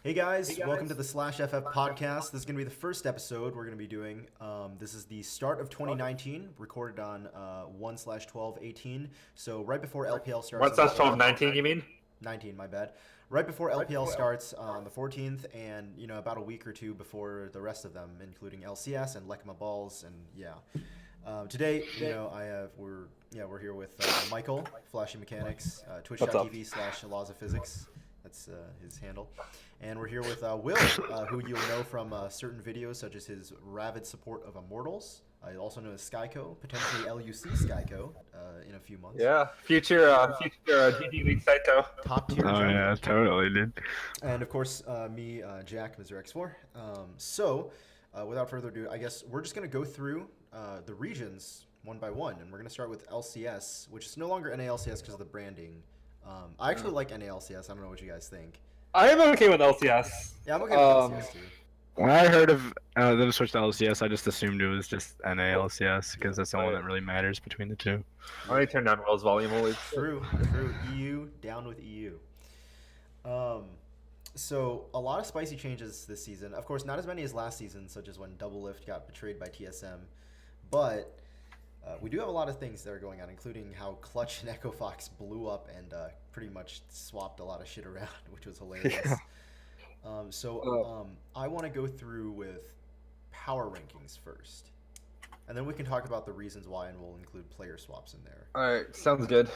Hey guys, welcome to the Slash FF podcast. This is going to be the first episode we're going to be doing. This is the start of 2019, recorded on 1/12/18. So right before LPL starts. What's that, 12/19 you mean? 19, my bad. Right before LPL starts on the 14th, and about a week or two before the rest of them, including LCS and LEC Balls, and yeah. Today, we're here with Michael, Flashy Mechanics, twitch.tv/lawsofphysix. That's his handle. And we're here with Will, who you'll know from certain videos such as his rabid support of Immortals, also known as Skieco, potentially LUC Skieco in a few months. Yeah, future GD League Saito. Top tier. Oh yeah, totally, dude. And of course, me, Jack, miserax4. So, without further ado, I guess we're just going to go through the regions one by one, and we're going to start with LCS, which is no longer NA LCS because of the branding. I actually like NA LCS. I don't know what you guys think. I am okay with LCS. Yeah, I'm okay with LCS too. When I heard of them switch to LCS, I just assumed it was just NA LCS because that's the only one that really matters between the two. I only turn down Will's volume always. True. EU, down with EU. So a lot of spicy changes this season. Of course, not as many as last season, such as when Double Lift got betrayed by TSM, but we do have a lot of things that are going on, including how Clutch and Echo Fox blew up and pretty much swapped a lot of shit around, which was hilarious. Yeah. I want to go through with power rankings first, and then we can talk about the reasons why, and we'll include player swaps in there. All right, sounds good.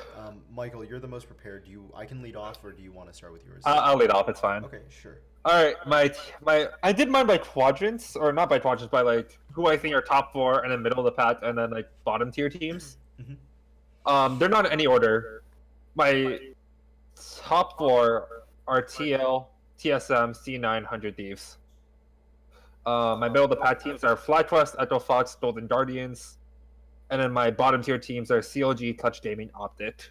Michael, you're the most prepared. I can lead off, or do you want to start with yours? I'll lead off. It's fine. Okay, sure. All right, I did mine by quadrants, or not by quadrants, by like who I think are top four, and then middle of the pack, and then like bottom tier teams. Mm-hmm. They're not in any order. My top four are TL, TSM, C9, 100 Thieves. My middle of the pack teams are FlyQuest, Echo Fox, Golden Guardians, and then my bottom tier teams are CLG, Clutch Gaming, Optic.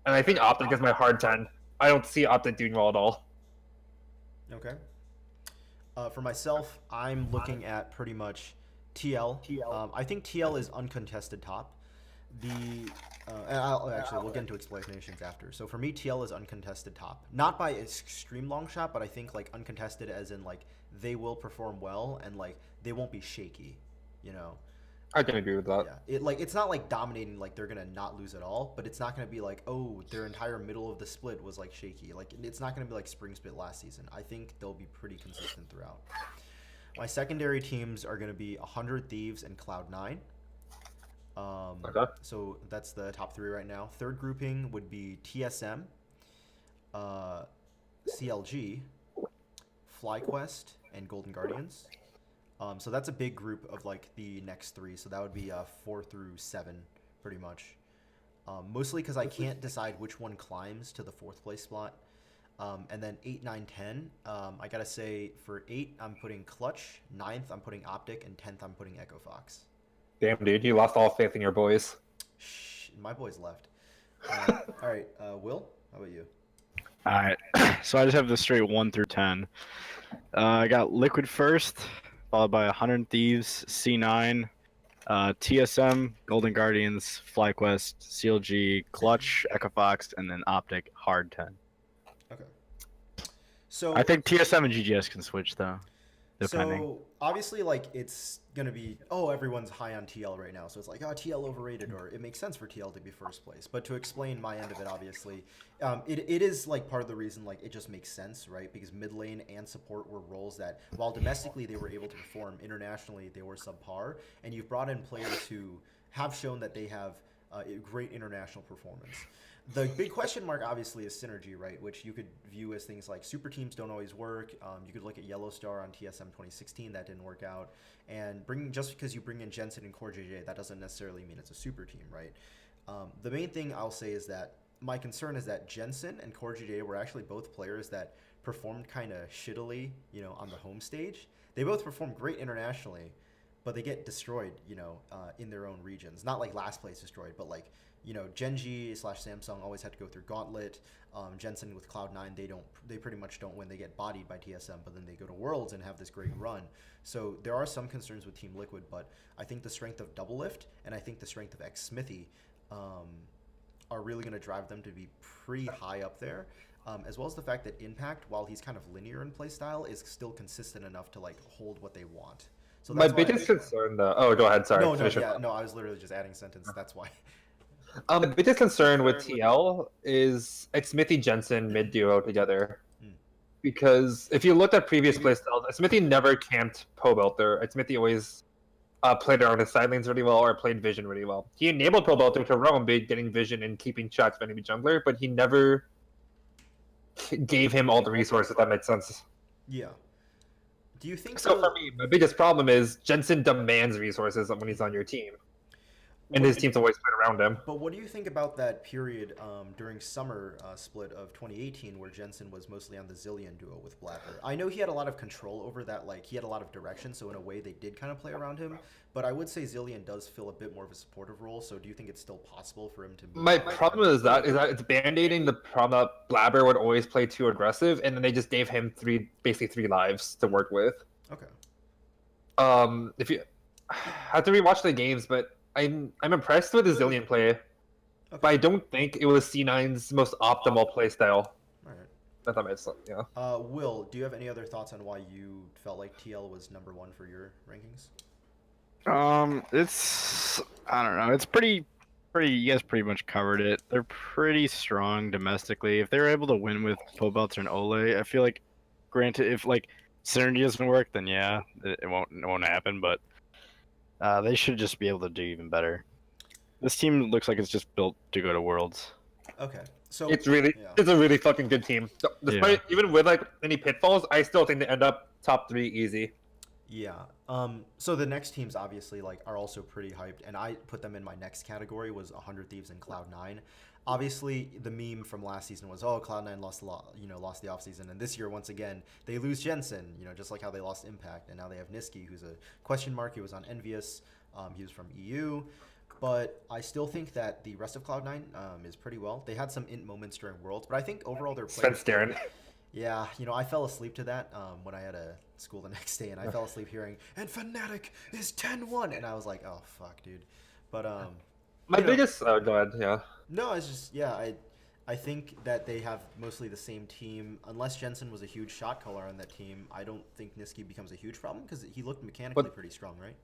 And I think Optic is my hard 10. I don't see Optic doing well at all. Okay. For myself, I'm looking at pretty much TL. I think TL is uncontested top. And we'll get into explanations after. So for me, TL is uncontested top. Not by extreme long shot, but I think like uncontested as in like they will perform well and like they won't be shaky, I can agree with that. Yeah, it's not like dominating, like they're gonna not lose at all, but it's not gonna be like, oh, their entire middle of the split was like shaky. Like it's not gonna be like spring split last season. I think they'll be pretty consistent throughout. My secondary teams are gonna be 100 Thieves and Cloud9. Okay. So that's the top three right now. Third grouping would be TSM, CLG, FlyQuest, and Golden Guardians. So that's a big group of like the next three. So that would be 4 through 7, pretty much. Mostly because I can't decide which one climbs to the 4th place spot. And then 8, 9, 10. I gotta say for 8, I'm putting Clutch. 9th, I'm putting Optic, and 10th, I'm putting Echo Fox. Damn, dude, you lost all faith in your boys. Shh, my boys left. All right, Will, how about you? All right, so I just have the straight 1 through 10. I got Liquid first, followed by 100 Thieves, C9, TSM, Golden Guardians, FlyQuest, CLG, Clutch, Echo Fox, and then Optic, hard 10. Okay. So I think TSM and GGS can switch though, depending. So obviously, like it's gonna be everyone's high on TL right now, so it's like TL overrated, or it makes sense for TL to be first place. But to explain my end of it, obviously, it is like part of the reason like it just makes sense, right? Because mid lane and support were roles that while domestically they were able to perform, internationally they were subpar, and you've brought in players who have shown that they have a great international performance. The big question mark, obviously, is synergy, right? Which you could view as things like super teams don't always work. You could look at Yellow Star on TSM 2016, that didn't work out. And just because you bring in Jensen and Core JJ, that doesn't necessarily mean it's a super team, right? The main thing I'll say is that my concern is that Jensen and Core JJ were actually both players that performed kind of shittily, on the home stage. They both performed great internationally, but they get destroyed, in their own regions. Not like last place destroyed, but like, Genji / Samsung always had to go through Gauntlet. Jensen with Cloud9, they pretty much don't win. They get bodied by TSM, but then they go to Worlds and have this great run. So there are some concerns with Team Liquid, but I think the strength of Double Lift and I think the strength of X Smithy are really going to drive them to be pretty high up there. as well as the fact that Impact, while he's kind of linear in playstyle, is still consistent enough to like hold what they want. So My that's why biggest concern, though. Oh, go ahead. Sorry. no, Finish your yeah, thought. no, I was literally just adding a sentence. That's why. The biggest concern with TL is it's Smithy Jensen mid duo together. Hmm. Because if you looked at previous playstyles, Smithy never camped Pobelter. Smithy always played around his side lanes really well or played vision really well. He enabled Pobelter to roam, getting vision and keeping shots of enemy jungler, but he never gave him all the resources, if that makes sense. Yeah. Do you think So for me, my biggest problem is Jensen demands resources when he's on your team. And his team's always played around him. But what do you think about that period during summer split of 2018 where Jensen was mostly on the Zillion duo with Blapper? I know he had a lot of control over that, like he had a lot of direction, so in a way they did kind of play around him. But I would say Zillion does fill a bit more of a supportive role, so do you think it's still possible for him to move My on? problem is that it's band-aiding the problem that Blabber would always play too aggressive, and then they just gave him basically three lives to work with. Okay. If you I have to rewatch the games, but I'm impressed with his Zillion play, Okay. but I don't think it was C9's most optimal play style. All right. That makes sense. Yeah. Will, do you have any other thoughts on why you felt like TL was #1 for your rankings? It's I don't know. It's pretty. You guys pretty much covered it. They're pretty strong domestically. If they're able to win with Pobelter and Ole, I feel like, granted, if like synergy doesn't work, then yeah, it won't happen. But they should just be able to do even better. This team looks like it's just built to go to Worlds. Okay. So It's yeah. a really fucking good team. Despite even with like any pitfalls, I still think they end up top 3 easy. Yeah. So the next teams obviously like are also pretty hyped, and I put them in my next category was 100 Thieves and Cloud9. Obviously, the meme from last season was, oh, Cloud9 lost the offseason, and this year once again they lose Jensen, just like how they lost Impact, and now they have Niski, who's a question mark. He was on Envious. He was from EU. But I still think that the rest of Cloud9 is pretty well. They had some int moments during Worlds, but I think overall they're playing. Sven Staren. Yeah, I fell asleep to that when I had a school the next day, and I fell asleep hearing, and Fnatic is 10-1, and I was like, oh, fuck, dude. But, My biggest... go ahead, yeah. no, it's just, yeah, I think that they have mostly the same team. Unless Jensen was a huge shot caller on that team, I don't think Niski becomes a huge problem, because he looked mechanically pretty strong, right?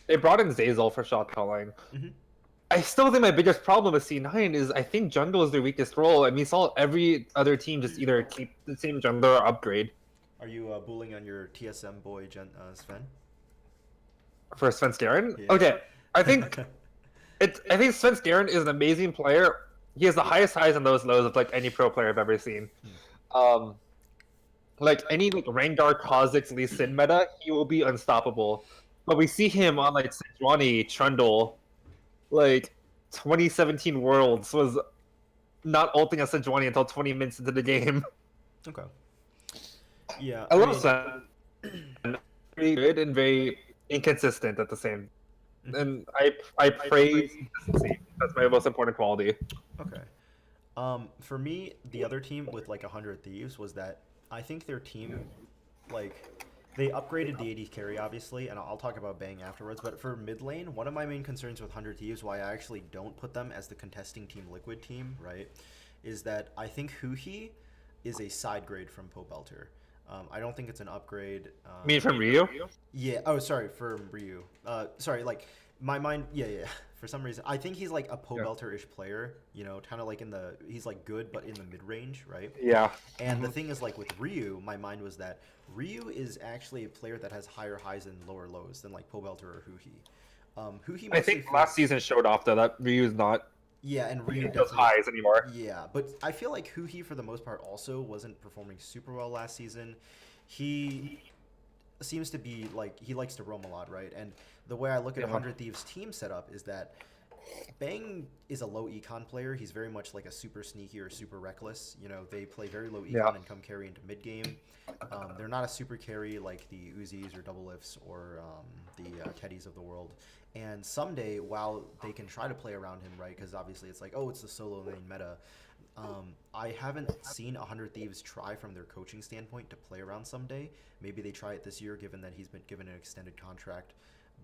They brought in Zazel for shot calling. Mm-hmm. I still think my biggest problem with C9 is I think jungle is their weakest role. I mean, saw every other team just either keep the same jungler or upgrade. Are you bullying on your TSM boy, Sven? For Sven Staren? Yeah. Okay, I think Sven Staren is an amazing player. He has the highest highs and lowest lows of like any pro player I've ever seen. Like any like Rengar, Kha'Zix, Lee Sin meta, he will be unstoppable. But we see him on like Sejuani, Trundle, like 2017 Worlds was not ulting as Sejuani until 20 minutes into the game. Okay. Yeah. I love Sven. Very good and very inconsistent at the same. And I praise consistency. That's my most important quality. Okay. For me, the other team with like 100 Thieves was that I think their team, like, they upgraded the AD carry, obviously, and I'll talk about Bang afterwards, but for mid lane, one of my main concerns with 100 Thieves, why I actually don't put them as the contesting team Liquid team, right, is that I think Huhi is a side grade from Pobelter. I don't think it's an upgrade. You mean from Ryu? Yeah. Oh, sorry, from Ryu. Sorry, like my mind. Yeah. For some reason, I think he's like a Pobelter-ish player. Kind of like he's like good, but in the mid range, right? Yeah. And the thing is, like with Ryu, my mind was that Ryu is actually a player that has higher highs and lower lows than like Pobelter or Huhi. Huhi. I think last season showed off though that Ryu is not. Yeah, and Ryu those definitely highs anymore. Yeah, but I feel like Huhi for the most part also wasn't performing super well last season. He seems to be like he likes to roam a lot, right? And the way I look at 100 Thieves team setup is that Bang is a low econ player. He's very much like a super sneaky or super reckless. They play very low econ and come carry into mid game. They're not a super carry like the Uzis or Double Lifts or the Teddies of the world. And someday, while they can try to play around him, right? Because obviously it's like, oh, it's the solo lane meta. I haven't seen 100 Thieves try from their coaching standpoint to play around someday. Maybe they try it this year, given that he's been given an extended contract.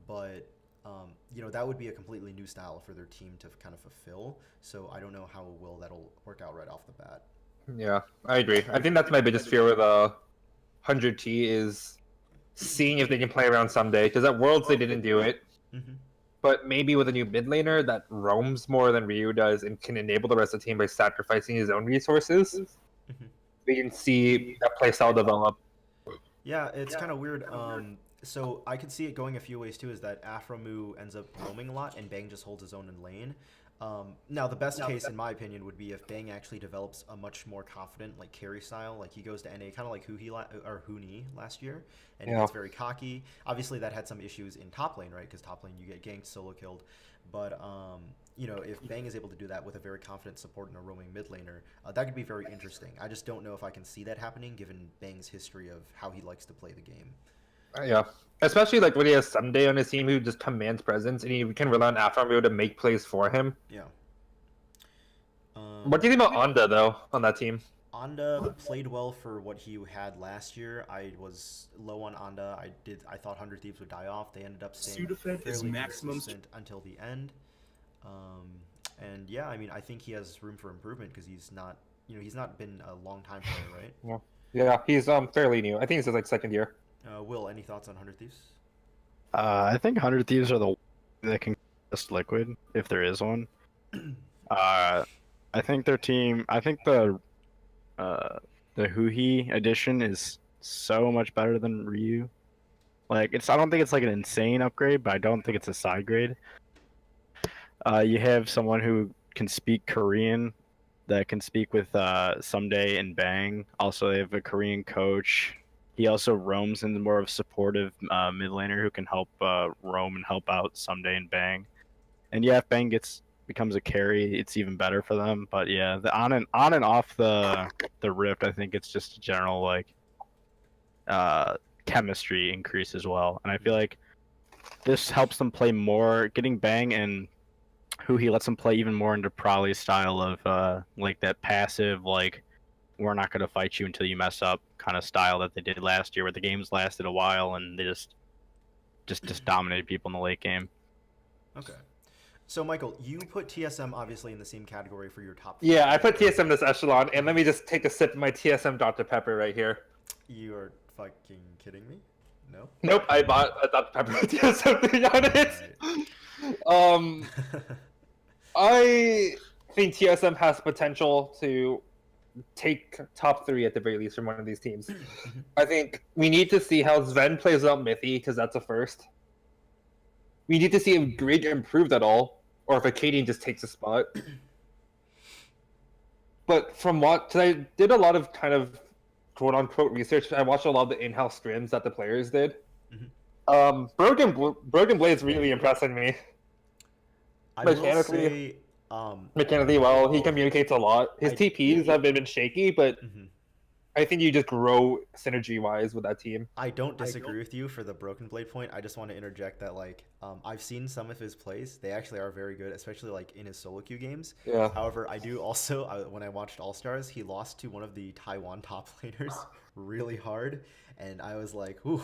But that would be a completely new style for their team to kind of fulfill. So I don't know how well that'll work out right off the bat. Yeah, I agree. I think that's my biggest fear with 100T is seeing if they can play around someday. Because at Worlds they didn't do it, Mm-hmm. but maybe with a new mid laner that roams more than Ryu does and can enable the rest of the team by sacrificing his own resources, Mm-hmm. we can see that playstyle develop. Yeah, it's kind of weird. So I could see it going a few ways too. Is that Afromu ends up roaming a lot and Bang just holds his own in lane. Now the best case, in my opinion, would be if Bang actually develops a much more confident like carry style. Like he goes to NA, kind of like Huni last year, and he gets very cocky. Obviously, that had some issues in top lane, right? Because top lane you get ganked, solo killed. But you know, if Bang is able to do that with a very confident support and a roaming mid laner, that could be very interesting. I just don't know if I can see that happening given Bang's history of how he likes to play the game. Yeah, especially like when he has Someday on his team who just commands presence and he can rely on Afro to make plays for him. Yeah. What do you think about Onda though on that team? Onda played well for what he had last year. I was low on Onda. I thought 100 Thieves would die off. They ended up staying fairly consistent until the end. And yeah, I mean, I think he has room for improvement because he's not been a long time player, right? Yeah, he's fairly new. I think he's like second year. Will, any thoughts on 100 Thieves? I think 100 Thieves are the that can just Liquid if there is one. I think their team. I think the Huhi edition is so much better than Ryu. Like I don't think it's like an insane upgrade, but I don't think it's a side grade. You have someone who can speak Korean, that can speak with Someday and Bang. Also, they have a Korean coach. He also roams in more of a supportive mid laner who can help roam and help out Someday and Bang. And yeah, if Bang becomes a carry, it's even better for them. But yeah, the on and off the Rift, I think it's just a general like chemistry increase as well. And I feel like this helps them play more, getting Bang and who he lets them play even more into Prolly's style of like that passive, like we're not going to fight you until you mess up kind of style that they did last year, where the games lasted a while and they just dominated people in the late game. Okay. So Michael, you put TSM obviously in the same category for your top. Yeah, I put TSM this echelon, and let me just take a sip of my TSM Dr. Pepper right here. You are fucking kidding me? No. Nope, I bought a Dr. Pepper with TSM thing on it. Right. I think TSM has potential to take top 3 at the very least from one of these teams. I think we need to see how Sven plays out Mithy, because that's a first. We need to see if Grig improved at all, or if Acadian just takes a spot. But from what I did a lot of kind of quote unquote research, I watched a lot of the in-house scrims that the players did. Broken Blade's really impressing me. Mechanically well, he communicates a lot. His TPs have been shaky, but I think you just grow synergy-wise with that team. I don't disagree with you for the Broken Blade point. I just want to interject that, like, I've seen some of his plays. They actually are very good, especially, like, in his solo queue games. Yeah. However, I do also, when I watched All-Stars, he lost to one of the Taiwan top laners really hard. And I was like, ooh,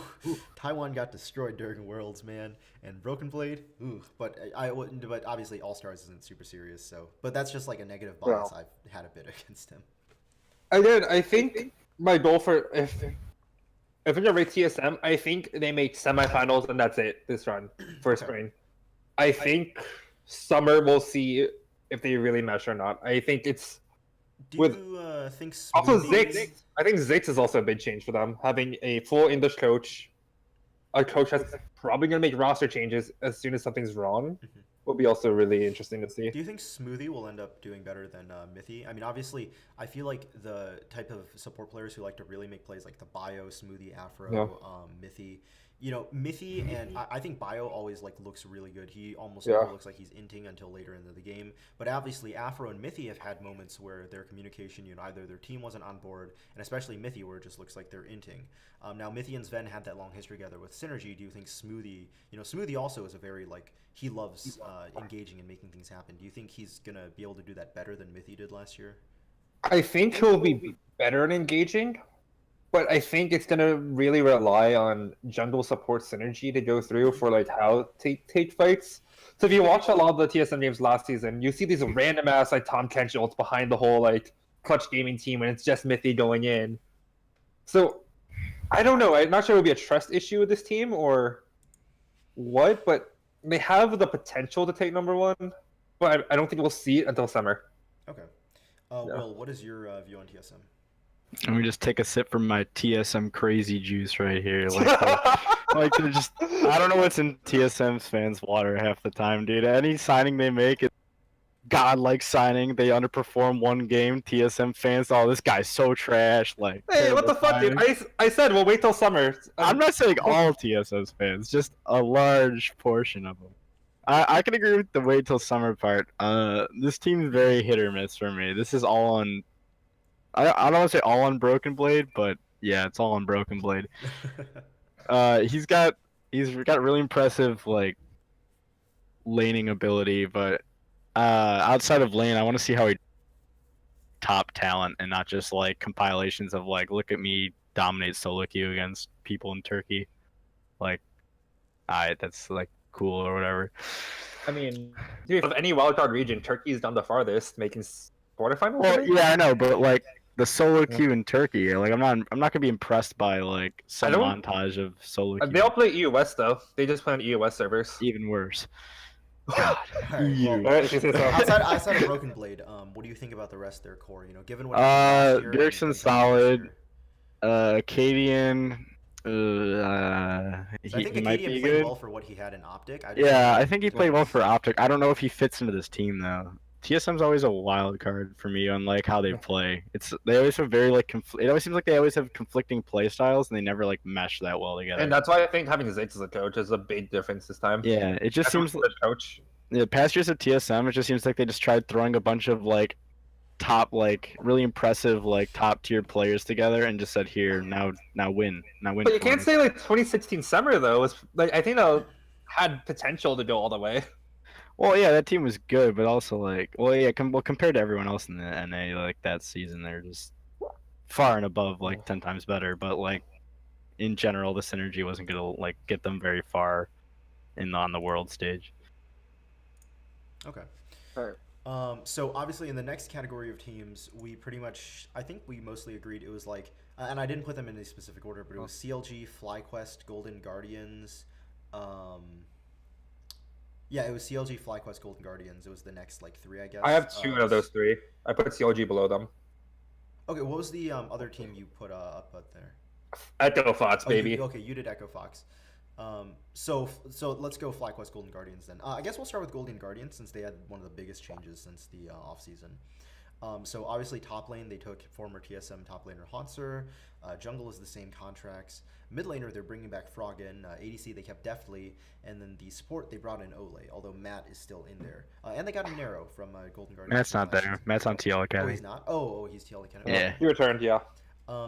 Taiwan got destroyed during Worlds, man. And Broken Blade, ooh. But I wouldn't, but obviously All-Stars isn't super serious, so. But that's just, like, a negative bias I've had a bit against him. I think my goal for if I'm gonna rate TSM, I think they make semifinals and that's it this run for spring. I think summer we'll see if they really mesh or not. I think it's Do you think also Smoothie... Ziggs. I think Ziggs is also a big change for them, having a full English coach, a coach that's probably gonna make roster changes as soon as something's wrong. Will be also really interesting to see. Do you think Smoothie will end up doing better than Mithy? I mean, obviously, I feel like the type of support players who like to really make plays, like the Bio, Smoothie, Afro, Mithy. You know, Mithy and I think Bio always like looks really good. He almost never looks like he's inting until later into the game. But obviously, Afro and Mithy have had moments where their communication, you know, either their team wasn't on board, and especially Mithy, where it just looks like they're inting. Now, Mithy and Sven had that long history together with Synergy. Do you think Smoothie, you know, Smoothie also is a very, like, he loves engaging and making things happen. Do you think he's going to be able to do that better than Mithy did last year? I think he'll be better at engaging, but I think it's going to really rely on jungle support synergy to go through for like how to take fights. So if you watch a lot of the TSM games last season, you see these random ass like Tom Kench ults behind the whole like clutch gaming team when it's just Mithy going in. So I don't know. I'm not sure it would be a trust issue with this team or what, but they have the potential to take number one, but I don't think we'll see it until summer. Okay. Yeah. Will, what is your view on TSM? Let me just take a sip from my TSM crazy juice right here. Like they're just, I don't know what's in TSM's fans' water half the time, dude. Any signing they make is godlike signing. They underperform one game. TSM fans, oh, this guy's so trash. Like, Hey, what the fuck, dude? I said we'll wait till summer. I'm not saying all TSM's fans, just a large portion of them. I can agree with the wait till summer part. This team's very hit or miss for me. This is all on. I don't want to say all on Broken Blade, but yeah, it's all on Broken Blade. He's got really impressive like laning ability, but outside of lane, I want to see how he top talent and not just like compilations of like, look at me dominate solo queue against people in Turkey. Like, that's like cool or whatever. I mean, dude, of any wildcard region, Turkey's done the farthest, making quarterfinals. Well, yeah, I know, but like the solo queue in Turkey, like I'm not gonna be impressed by like some montage of solo queue. They all play EU West though. They just play on EU West servers. Even worse. God, outside of Broken Blade, what do you think about the rest of their core? You know, given what Bjergsen's solid. Cadian. I think he might Acadian be played good. well for what he had in Optic. I think he played well for Optic. I don't know if he fits into this team though. TSM's always a wild card for me on like how they play. They always have very like it always seems like they always have conflicting play styles and they never like mesh that well together. And that's why I think having Zitz as a coach is a big difference this time. Yeah, it just seems like coach. The past years of TSM, it just seems like they just tried throwing a bunch of like top like really impressive like top tier players together and just said here now win. But you can't say like 2016 summer though. Was like I think they had potential to go all the way. Well, yeah, that team was good, but also like, well, yeah, compared to everyone else in the NA, like that season, they're just far and above, like 10 times better. But like, in general, the synergy wasn't gonna like get them very far on the world stage. Okay. All right. So obviously in the next category of teams, we pretty much, I think we mostly agreed it was like, and I didn't put them in any specific order, but it was CLG, FlyQuest, Golden Guardians. Yeah, it was CLG, FlyQuest, Golden Guardians. It was the next like three, I guess. I have two out of those three. I put CLG below them. Okay, what was the other team you put up there? Echo Fox, baby. You did Echo Fox. So let's go FlyQuest, Golden Guardians then. I guess we'll start with Golden Guardians since they had one of the biggest changes since the off season. So obviously top lane they took former TSM top laner Haunter. Jungle is the same contracts. Mid laner they're bringing back Froggen. ADC they kept Deftly, and then the support they brought in Ole, although Matt is still in there. And they got a Nero from Golden Guardians. Matt's not there. Matt's on TL Academy. Oh, he's not. Oh, he's TL Academy. Yeah, he returned. Yeah.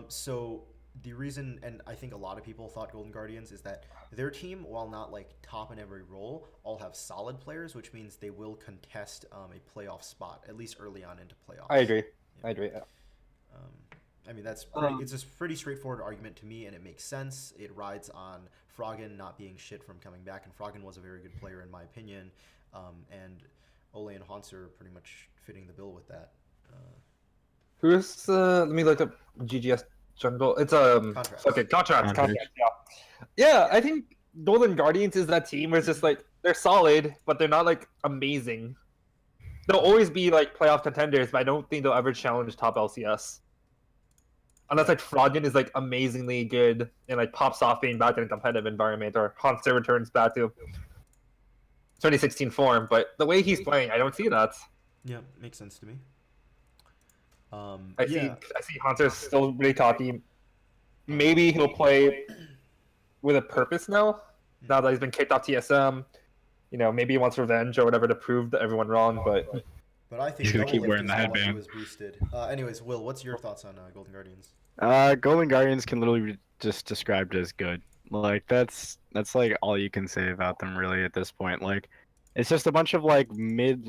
So the reason, and I think a lot of people thought Golden Guardians, is that their team, while not like top in every role, all have solid players, which means they will contest a playoff spot at least early on into playoffs. I agree. Yeah. I agree. Yeah. I mean, it's a pretty straightforward argument to me, and it makes sense. It rides on Froggen not being shit from coming back, and Froggen was a very good player in my opinion. And Ole and Haunter are pretty much fitting the bill with that. Who's let me look up GGS jungle. It's Contrast. Okay, contrast. Yeah, I think Golden Guardians is that team where it's just like they're solid, but they're not like amazing. They'll always be like playoff contenders, but I don't think they'll ever challenge top LCS. Unless like Froggen is like amazingly good and like pops off being back in a competitive environment, or Haunter returns back to 2016 form. But the way he's playing, I don't see that. Yeah, makes sense to me. I see Haunter's still really cocky. Maybe he'll play with a purpose now that he's been kicked off TSM. You know, maybe he wants revenge or whatever to prove that everyone wrong, but I think he's gonna keep wearing the he headband. was boosted. Anyways, Will, what's your thoughts on Golden Guardians? Golden Guardians can literally be just described as good. Like that's like all you can say about them really at this point. Like it's just a bunch of like mid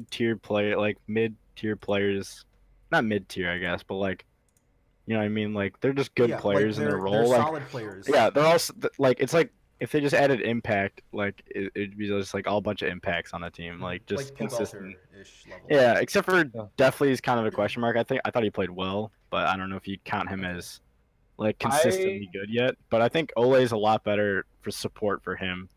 tier players, not mid tier I guess, but like you know what I mean, like they're just good players in their role. They're like solid players. yeah, they're also like it's like if they just added impact, like it'd be just like all a bunch of impacts on the team, like just like consistent. Pobelter-ish level. Yeah, except for Yeah. definitely is kind of a question mark. I thought he played well, but I don't know if you count him as like consistently good yet. But I think Ole is a lot better for support for him.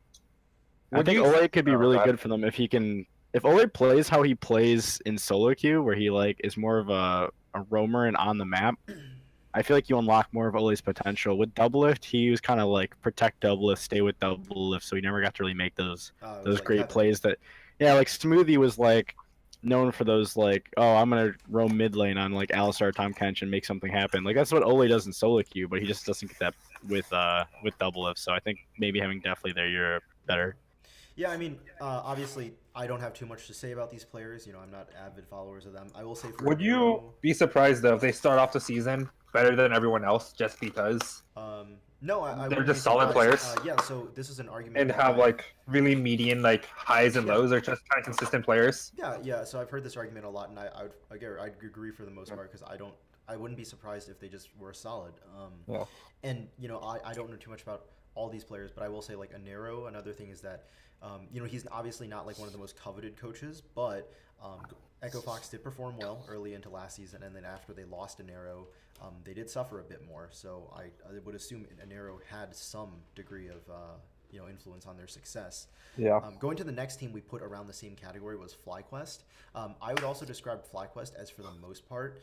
I think Ole could be really good for them if he can. If Ole plays how he plays in solo queue, where he like is more of a roamer and on the map, I feel like you unlock more of Ole's potential. With double lift, he was kind of like protect double lift, stay with double lift, so he never got to really make those Like great Kevin. plays. That yeah, like Smoothie was like known for those like, oh, I'm gonna roam mid lane on like Alistar, Tom Kench and make something happen. Like that's what Ole does in solo queue, but he just doesn't get that with double lift. So I think maybe having definitely there you're better. Yeah, I mean, obviously, I don't have too much to say about these players. You know, I'm not avid followers of them. I will say for Would you Nero, be surprised though if they start off the season better than everyone else just because no, I they're wouldn't just be solid surprised. players? Yeah, so this is an argument. And that have I- like really median like highs and Yeah. lows, or just kind of consistent players? Yeah. So I've heard this argument a lot, and I'd agree for the most part because I wouldn't be surprised if they just were solid. Yeah. And you know, I don't know too much about all these players, but I will say like Anero. Another thing is that, you know, he's obviously not like one of the most coveted coaches, but Echo Fox did perform well early into last season, and then after they lost Anero, they did suffer a bit more. So I would assume Anero had some degree of you know, influence on their success. Yeah. Going to the next team we put around the same category was FlyQuest. I would also describe FlyQuest as, for the most part,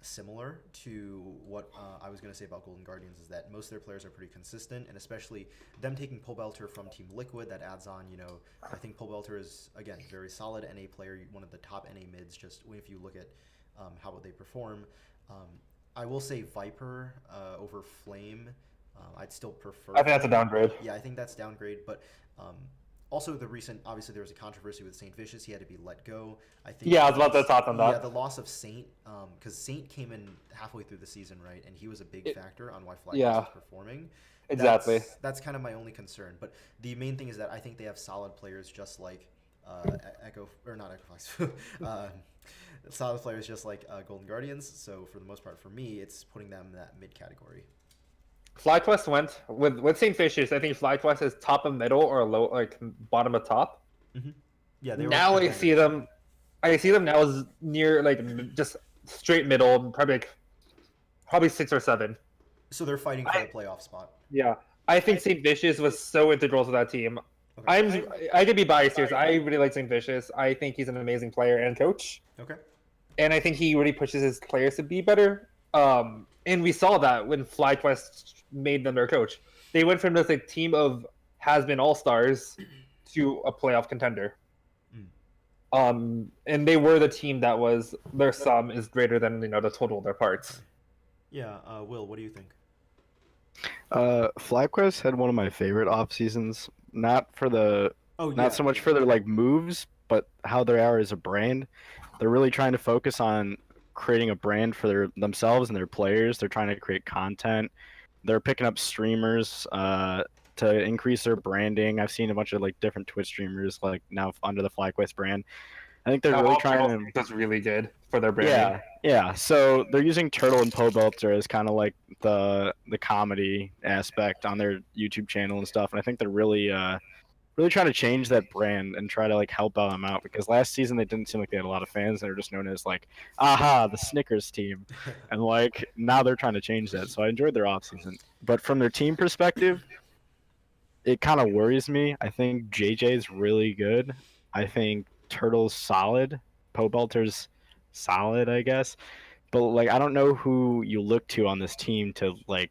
similar to what I was going to say about Golden Guardians, is that most of their players are pretty consistent, and especially them taking Pobelter from Team Liquid, that adds on, you know, I think Pobelter is, again, very solid NA player, one of the top NA mids, just if you look at how they perform. I will say Viper over Flame. I'd still prefer. I think that's a downgrade. Yeah, I think that's downgrade, but also the recent, obviously there was a controversy with Saint Vicious. He had to be let go. I think. Yeah, I was about to talk on that. Yeah, the loss of Saint, because Saint came in halfway through the season, right, and he was a big factor on why Fly was performing. Exactly. That's kind of my only concern. But the main thing is that I think they have solid players, just like Echo, or not Echo Fox. Solid players just like Golden Guardians. So for the most part, for me, it's putting them in that mid category. FlyQuest went with St. Fishes. I think FlyQuest is top of middle or low, like bottom of top. Mm-hmm. Yeah. They were Now I see them. I see them now as near like just straight middle, probably 6 or 7. So they're fighting for a playoff spot. Yeah, I think St. Vicious was so integral to that team. Okay. I could be biased here. So I really like St. Vicious. I think he's an amazing player and coach. Okay. And I think he really pushes his players to be better. And we saw that when FlyQuest made them their coach. They went from this like team of has-been all-stars to a playoff contender. And they were the team that was their sum is greater than, you know, the total of their parts. Yeah. Will, what do you think? FlyQuest had one of my favorite off seasons. Not so much for their like moves, but how they are as a brand. They're really trying to focus on creating a brand for themselves and their players. They're trying to create content. They're picking up streamers to increase their branding. I've seen a bunch of like different Twitch streamers like now under the FlyQuest brand. I think they're really trying to. That's really good for their branding. Yeah. So they're using Turtle and Pobelter as kind of like the comedy aspect on their YouTube channel and stuff. And I think they're really trying to change that brand and try to like help them out, because last season they didn't seem like they had a lot of fans. They were just known as like, aha, the Snickers team, and like now they're trying to change that. So I enjoyed their off season, but from their team perspective, it kind of worries me. I think JJ is really good. I think Turtle's solid. Pobelter's solid, I guess. But like, I don't know who you look to on this team to like.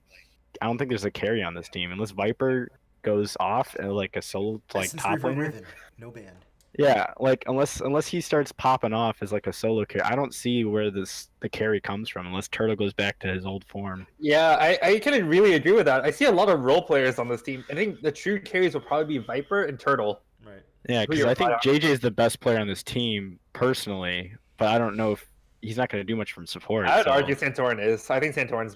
I don't think there's a carry on this team unless Viper goes off and like a solo like top laner. No band. Yeah, like unless he starts popping off as like a solo carry, I don't see where the carry comes from unless Turtle goes back to his old form. Yeah, I can really agree with that. I see a lot of role players on this team. I think the true carries will probably be Viper and Turtle. Right. Yeah, because I think JJ is the best player on this team personally, but I don't know if he's not going to do much from support. I would argue Santorin is. I think Santorin's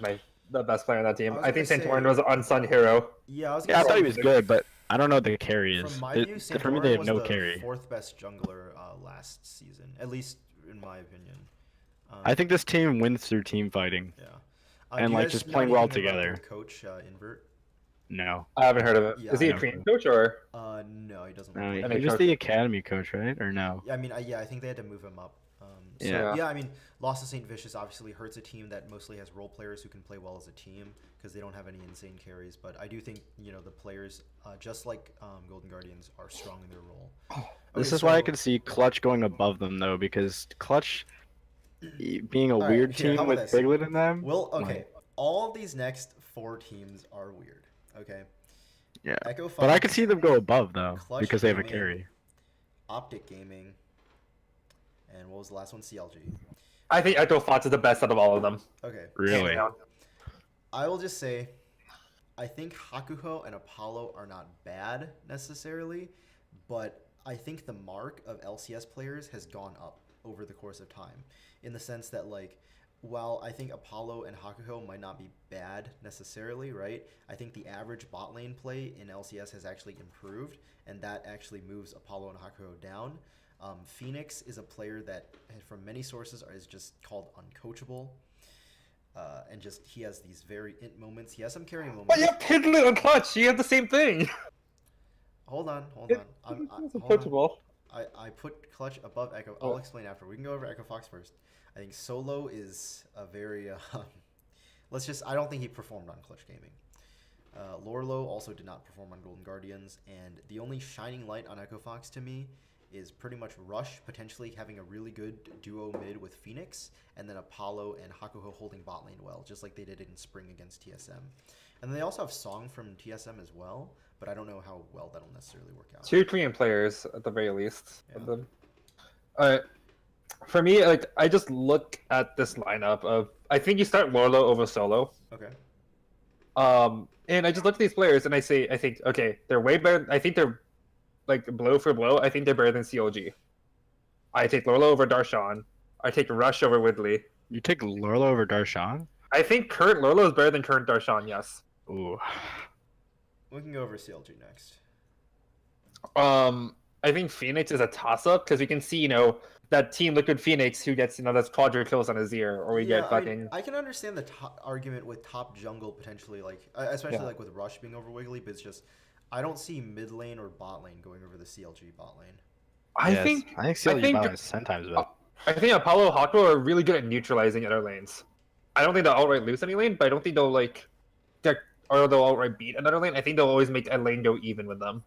the best player on that team. I think Santorin was an unsung hero. Yeah, I thought he was good, but I don't know what the carry is. From my view, for me, they have no was the carry. 4th best jungler last season, at least in my opinion. I think this team wins through team fighting. Yeah. And do you like guys just know playing well anything about together. their coach, Invert. No. I haven't heard of it. Yeah, Is he a I Korean coach or? No, he doesn't. No, Look NA he's just coach. the academy coach, right? Or no? Yeah, I mean, I think they had to move him up. So Yeah. yeah, I mean, loss of St. Vicious obviously hurts a team that mostly has role players who can play well as a team because they don't have any insane carries. But I do think the players, just like Golden Guardians, are strong in their role. This Okay, is why I so- could see Clutch going above them though, because Clutch being a All right, weird here, how team about with this? Piglet in them. Well, okay, like, all of these next 4 teams are weird. Okay, yeah. Echo But I Fox, could see them go above though, Clutch because they have a Gaming, carry. Optic Gaming, and what was the last one? CLG. I think Echo Fox is the best out of all of them. Okay. Really? down. I will just say, I think Hakuho and Apollo are not bad necessarily, but I think the mark of LCS players has gone up over the course of time, in the sense that while I think Apollo and Hakuho might not be bad necessarily, right? I think the average bot lane play in LCS has actually improved, and that actually moves Apollo and Hakuho down. Phoenix is a player that, from many sources, is just called uncoachable. And just he has these very int moments. He has some carrying moments. But you have Piglet and Clutch. You have the same thing. Hold on. It's Hold on. approachable. I put Clutch above Echo. I'll explain after. We can go over Echo Fox first. I think Solo is a very I don't think he performed on Clutch Gaming. Lorlo also did not perform on Golden Guardians, and the only shining light on Echo Fox to me is pretty much Rush potentially having a really good duo mid with Phoenix, and then Apollo and Hakuho holding bot lane well, just like they did in spring against TSM. And then they also have Song from TSM as well, but I don't know how well that'll necessarily work out. 2 Korean players at the very least. Yeah. Of them. For me, I just look at this lineup of I think you start Lorlo over Solo. Okay. And I just look at these players and I think okay, they're way better. I think they're blow for blow. I think they're better than CLG. I take Lorlo over Darshan. I take Rush over Woodley. You take Lorlo over Darshan? I think current Lorlo is better than current Darshan. Yes. Ooh. We can go over CLG next. I think Phoenix is a toss-up because we can see, that Team Liquid Phoenix who gets, that's quadra kills on his ear, or we get fucking. I can understand the argument with top jungle potentially, especially with Rush being over Wiggly, but it's just I don't see mid lane or bot lane going over the CLG bot lane. I Yes, think I think CLG bot is 10 times better. I think Apollo and Hawkmo are really good at neutralizing other lanes. I don't think they'll outright lose any lane, but I don't think they'll they'll outright beat another lane. I think they'll always make a lane go even with them.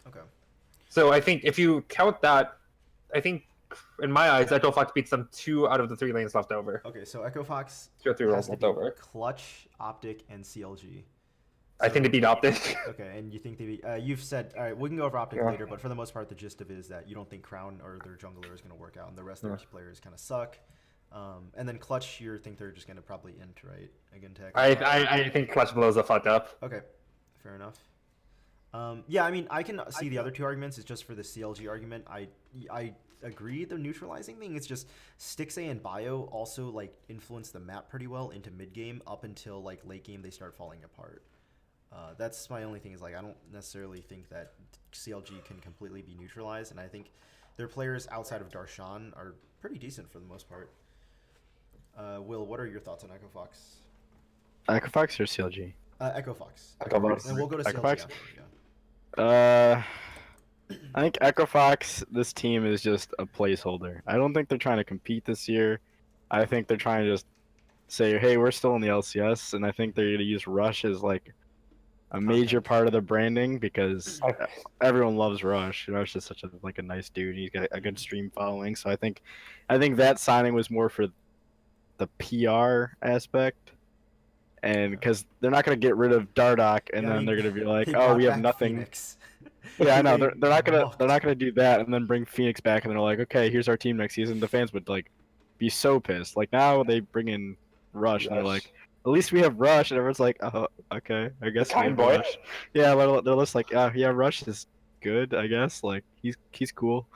Okay. So I think if you count that, I think in my eyes, Echo Fox beats them 2 out of the 3 lanes left over. Okay, so Echo Fox 2 or 3 has lanes to left be over. Clutch, Optic, and CLG. I think they beat Optic. Okay, and you think they beat? You've said all right. We can go over Optic Yeah. later, but for the most part, the gist of it is that you don't think Crown or their jungler is going to work out, and the rest of their players kind of suck. And then Clutch, you think they're just going to probably int, right? Again, tech. I think Clutch blows the fuck up. Okay, fair enough. Yeah, I mean, I can see the other 2 arguments. It's just for the CLG argument. I agree the neutralizing thing. It's just Stixay and Bio also influence the map pretty well into mid game up until late game they start falling apart. That's my only thing is I don't necessarily think that CLG can completely be neutralized, and I think their players outside of Darshan are pretty decent for the most part. Will, what are your thoughts on Echo Fox? Echo Fox or CLG? Echo Fox. Echo Fox. And we'll go to Echo CLG Fox? after. Yeah. I think Echo Fox, this team is just a placeholder. I don't think they're trying to compete this year. I think they're trying to just say, hey, we're still in the LCS, and I think they're going to use Rush as a major part of the branding because everyone loves Rush. Rush is such a nice dude. He's got a good stream following, so I think that signing was more for the PR aspect, and because they're not going to get rid of Dardoch, and then they're going to be like, They oh, brought we have back nothing. Phoenix. Yeah, I know They they're not mocked. gonna do that and then bring Phoenix back and they're like, okay, here's our team next season. The fans would be so pissed. Now they bring in Rush and they're like, at least we have Rush, and everyone's like, oh, okay, I guess we Kind have boy. Rush. Yeah, they're just like, yeah, Rush is good, I guess. He's cool.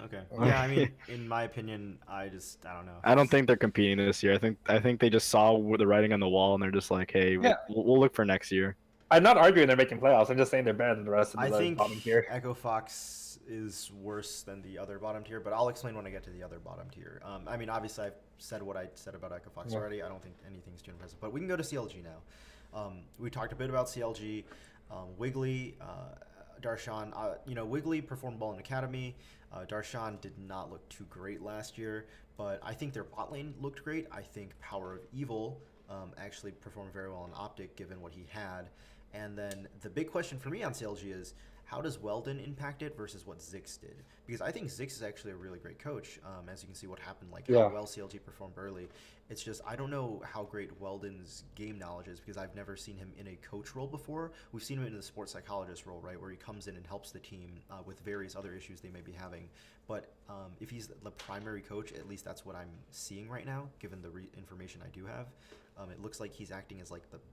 Okay. Yeah, I mean, in my opinion, I don't know. I don't think they're competing this year. I think they just saw the writing on the wall and they're just like, hey, we'll look for next year. I'm not arguing they're making playoffs. I'm just saying they're better than the rest of I the think bottom tier. Echo Fox is worse than the other bottom tier, but I'll explain when I get to the other bottom tier. I mean, obviously, I've said what I said about Echo Fox already. I don't think anything's too impressive, but we can go to CLG now. We talked a bit about CLG, Wiggly, Darshan. Wiggly performed well in Academy. Darshan did not look too great last year, but I think their bot lane looked great. I think Power of Evil actually performed very well in Optic given what he had. And then the big question for me on CLG is, how does Weldon impact it versus what Zix did? Because I think Zix is actually a really great coach. As you can see what happened, how well CLG performed early. It's just, I don't know how great Weldon's game knowledge is because I've never seen him in a coach role before. We've seen him in the sports psychologist role, right, where he comes in and helps the team with various other issues they may be having. But if he's the primary coach, at least that's what I'm seeing right now, given the information I do have. It looks like he's acting as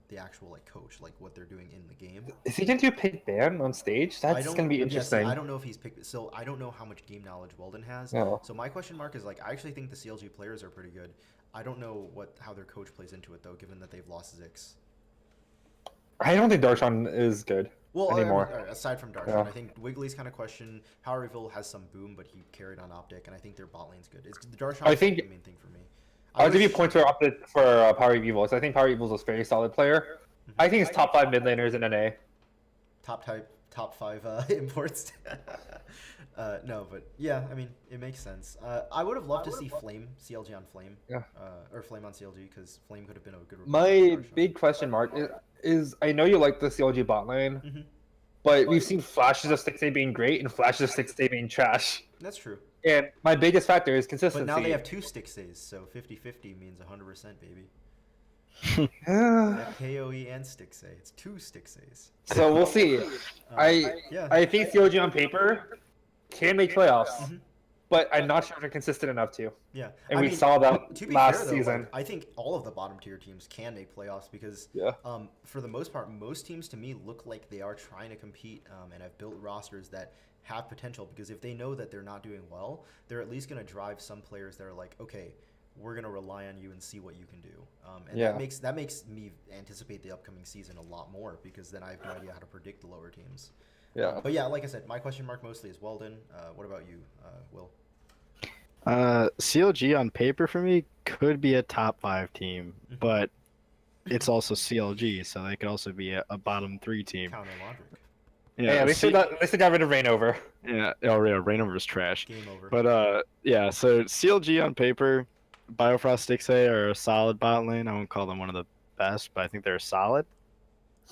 the actual coach, what they're doing in the game. Is he going to do pick ban on stage? That's going to be interesting. Yeah, I don't know if he's picked. So I don't know how much game knowledge Weldon has. No. So my question mark is I actually think the CLG players are pretty good. I don't know how their coach plays into it though, given that they've lost Zix. I don't think Darshan is good anymore. Aside from Darshan, I think Wiggly's kind of question. Power Evil has some boom, but he carried on Optic, and I think their bot lane's good. It's Darshan. I think the main thing for me. I'll give you a point for Optic for Power Evil. So I think Power Evil is a very solid player. I think he's top 5 mid laners in NA. Top 5 imports. No, but yeah, I mean, it makes sense. I would have loved to see Flame, CLG on Flame. Yeah. Or Flame on CLG, because Flame could have been a good... My big question mark is I know you like the CLG bot lane, but we've seen flashes of 6A being great and flashes of 6A being trash. That's true. And my biggest factor is consistency. But now they have 2 stick saves, so 50-50 means 100%, baby. KOE and stick say. It's 2 stick saves. So we'll see. I think CLG on paper can make playoffs, but I'm not sure if they're consistent enough to. Yeah. And we saw that last season. I think all of the bottom tier teams can make playoffs because for the most part, most teams to me look like they are trying to compete and have built rosters that have potential, because if they know that they're not doing well, they're at least going to drive some players that are like, okay, we're going to rely on you and see what you can do. That makes me anticipate the upcoming season a lot more, because then I have no idea how to predict the lower teams. Yeah. But yeah, like I said, my question mark mostly is Weldon. What about you, Will? CLG on paper for me could be a top 5 team, but it's also CLG, so they could also be a bottom 3 team. Counter logic. Yeah, at least they got rid of Rainover. Yeah, Rainover is trash. Game over. But yeah, so CLG on paper, Biofrost Stixay are a solid bot lane. I won't call them one of the best, but I think they're solid.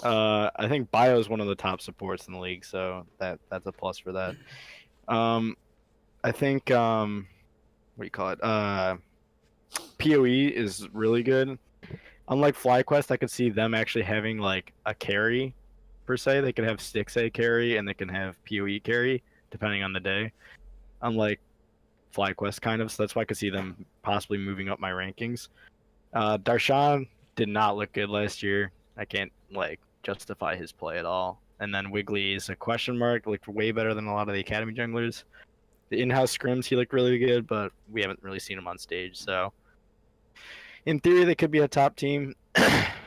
I think Bio is one of the top supports in the league, so that's a plus for that. I think what do you call it? PoE is really good. Unlike FlyQuest, I could see them actually having a carry per se. They could have Stixay carry and they can have PoE carry depending on the day. Unlike FlyQuest kind of, so that's why I could see them possibly moving up my rankings. Darshan did not look good last year. I can't justify his play at all. And then Wiggly is a question mark. Looked way better than a lot of the academy junglers. The in-house scrims, he looked really good, but we haven't really seen him on stage. So in theory, they could be a top team,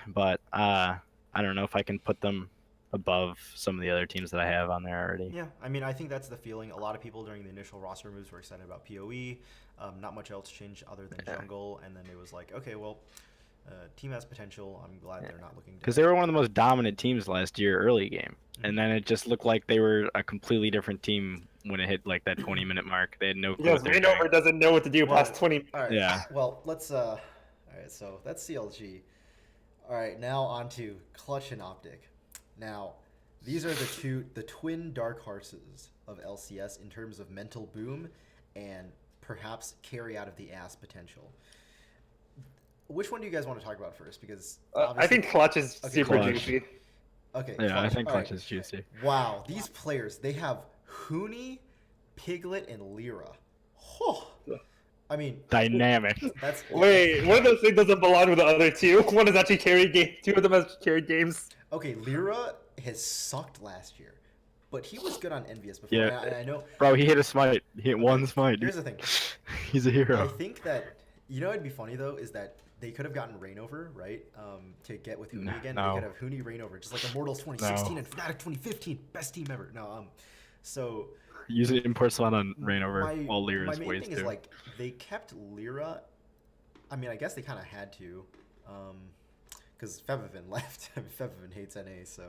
but I don't know if I can put them above some of the other teams that I have on there already. Yeah, I mean, I think that's the feeling. A lot of people during the initial roster moves were excited about PoE. Not much else changed other than jungle, and then it was like, okay, well, team has potential. I'm glad they're not looking. Because they were one of the most dominant teams last year early game, and then it just looked like they were a completely different team when it hit that 20-minute mark. They had no clue. Yeah, Rainover doesn't know what to do past 20. All right. Yeah. Well, let's. All right, so that's CLG. All right, now on to Clutch and Optic. Now, these are the twin dark horses of LCS in terms of mental boom and perhaps carry out of the ass potential. Which one do you guys want to talk about first? Because I think Clutch is super juicy. Okay. Yeah, Clutch. I think Clutch is juicy. Wow, these players, they have Huni, Piglet, and Lyra. Oh, I mean, dynamic. Wait, one of those things doesn't belong with the other two. One is actually carried game. 2 of them has carried games. Okay, Lyra has sucked last year, but he was good on Envious before. Yeah, and I know. Bro, he hit a smite. He hit one smite. Here's the thing. He's a hero. I think that it'd be funny though is that they could have gotten Rainover, right? To get with Huni again. No. They could have Huni Rainover, just like Immortals 2016 and Fnatic 2015, best team ever. No, so. Use an import slot on Rainover while Lyra's My main ways thing too. is they kept Lyra. I mean, I guess they kind of had to, because Fevivin left. Fevivin hates NA, so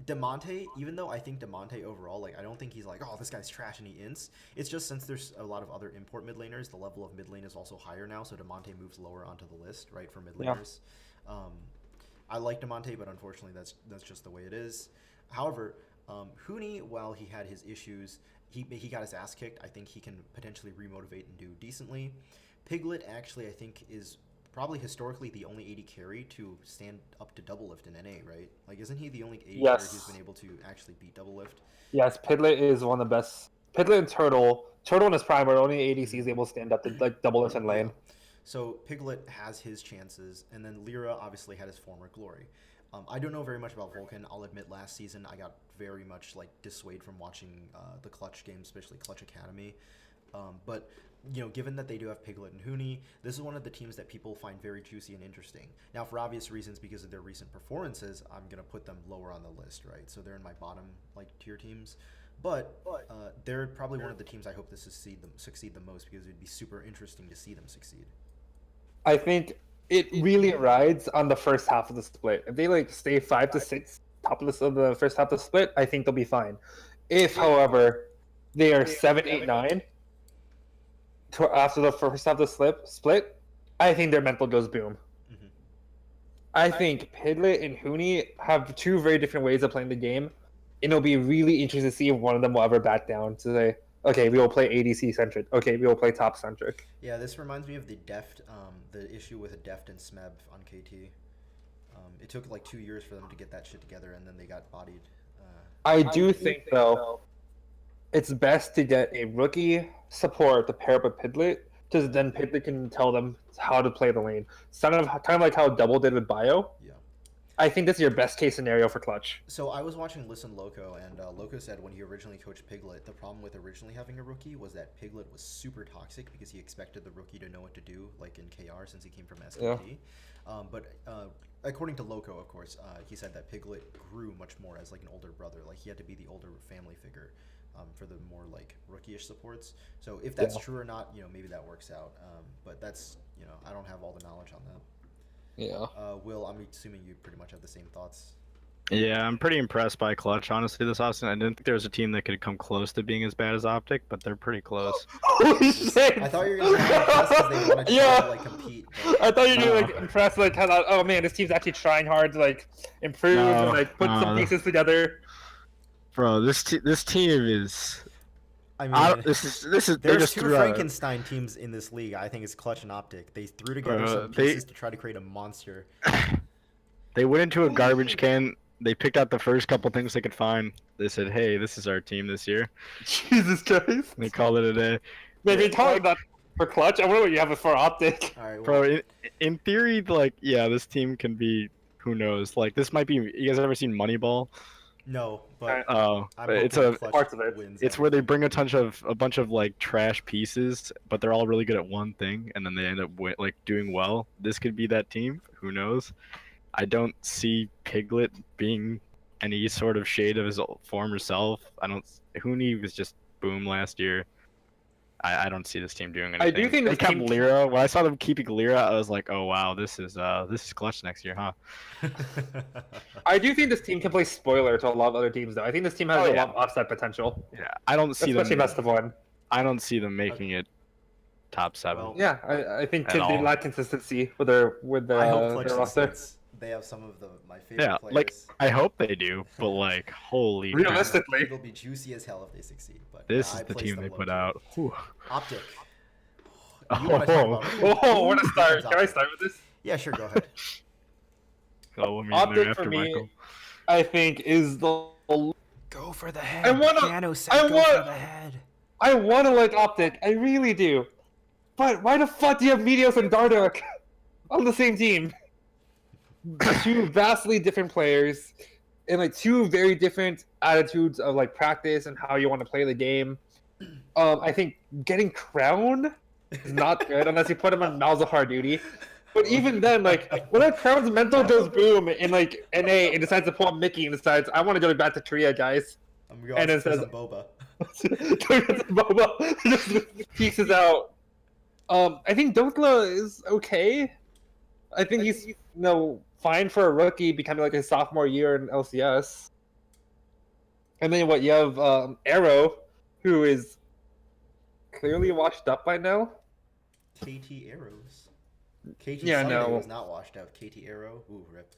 Demonte, even though I think Demonte overall, like, I don't think he's like, oh, this guy's trash and he ints. It's just since there's a lot of other import mid laners, the level of mid lane is also higher now, so Demonte moves lower onto the list, right, for mid laners. Yeah. I like Demonte, but unfortunately that's just the way it is. However, Huni, while he had his issues, he got his ass kicked. I think he can potentially remotivate and do decently. Piglet actually, I think, is probably historically the only AD carry to stand up to double lift in NA, right? Like, isn't he the only AD carry who's been able to actually beat double lift? Yes, Piglet is one of the best. Piglet and Turtle in his prime are the only ADCs able to stand up to like double lift in lane. Yeah. So Piglet has his chances, and then Lyra obviously had his former glory. I don't know very much about Vulcan. I'll admit last season I got very much like dissuaded from watching the Clutch games, especially Clutch Academy. But you know, given that they do have Piglet and Huni, this is one of the teams that people find very juicy and interesting. Now, for obvious reasons, because of their recent performances, I'm gonna put them lower on the list, right? So they're in my bottom like tier teams. But they're probably one of the teams I hope to succeed the most, because it'd be super interesting to see them succeed. I think it really rides on the first half of the split. If they like stay 5 to 6 top of the first half of the split, I think they'll be fine. If, however, they are 7, 8, 9 after the first half of the split, I think their mental goes boom. Mm-hmm. I think Piglet and Huni have two very different ways of playing the game, and it'll be really interesting to see if one of them will ever back down to say, okay, we will play ADC centric. Okay, we will play top centric. Yeah, this reminds me of the Deft, the issue with Deft and Smeb on KT. It took like 2 years for them to get that shit together, and then they got bodied. I do think though, it's best to get a rookie support to pair up with Piglet, because then Piglet can tell them how to play the lane. It's kind of like how Double did with Bio. Yeah. I think this is your best case scenario for Clutch. So I was watching Listen Loco, and Loco said when he originally coached Piglet, the problem with originally having a rookie was that Piglet was super toxic because he expected the rookie to know what to do, like in KR, since he came from SKT. Yeah. But according to Loco, of course, he said that Piglet grew much more as like an older brother. Like, he had to be the older family figure for the more like rookie-ish supports. So if that's true or not, you know, maybe that works out. But that's, you know, I don't have all the knowledge on that. Yeah. Will, I'm assuming you pretty much have the same thoughts. Yeah, I'm pretty impressed by Clutch, honestly, this offseason. I didn't think there was a team that could come close to being as bad as Optic, but they're pretty close. Holy shit! I thought you were going to say impressed because they wanted to like, compete. But... I thought you were going to like, impressed, like, kind of, oh man, this team's actually trying hard to like improve and like put some pieces together. Bro, this team is... I mean, this is there's two Frankenstein teams in this league. I think it's Clutch and Optic. They threw together some pieces to try to create a monster. They went into a garbage can. They picked out the first couple things they could find. They said, "Hey, this is our team this year." Jesus Christ! They called it a day. Man, you're talking about for Clutch. I wonder what you have for Optic. All right, well, bro. In theory, like, yeah, this team can be. Who knows? Like, this might be. You guys ever seen Moneyball? No, but it's parts of it. It's where they bring a bunch of like trash pieces, but they're all really good at one thing, and then they end up like doing well. This could be that team. Who knows? I don't see Piglet being any sort of shade of his former self. Huni was just boom last year. I don't see this team doing anything. I do think they kept Lyra. When I saw them keeping Lyra, I was like, oh wow, this is Clutch next year, huh? I do think this team can play spoiler to a lot of other teams, though. I think this team has a lot of upside potential. Yeah, I don't see especially best of one. I don't see them making it top 7. Well, yeah, I think they lack consistency with their I hope Clutch roster. They have some of my favorite players. Like, I hope they do, but like, holy realistically, it'll be juicy as hell if they succeed. But this is the team they put out. Optic. Where to start? Can I start with this? Yeah, sure. Go ahead. Optic for me, Michael. I think is the go for the head. I want to like Optic. I really do. But why the fuck do you have Meteos and Dardark on the same team? Two vastly different players and like two very different attitudes of like practice and how you want to play the game. I think getting Crown is not good unless you put him on Malzahar duty. But even then, like, when that Crown's mental goes boom in like NA and decides to pull up Mickey and decides, I want to go back to Korea, guys. I'm going to says Boba. Boba just pieces out. I think Dokla is okay. I think he's fine for a rookie becoming like his sophomore year in LCS. And then what you have Arrow, who is clearly washed up by now. KT Arrows. KT Yeah, Sunday no. was not washed out. KT Arrow, ooh, rip.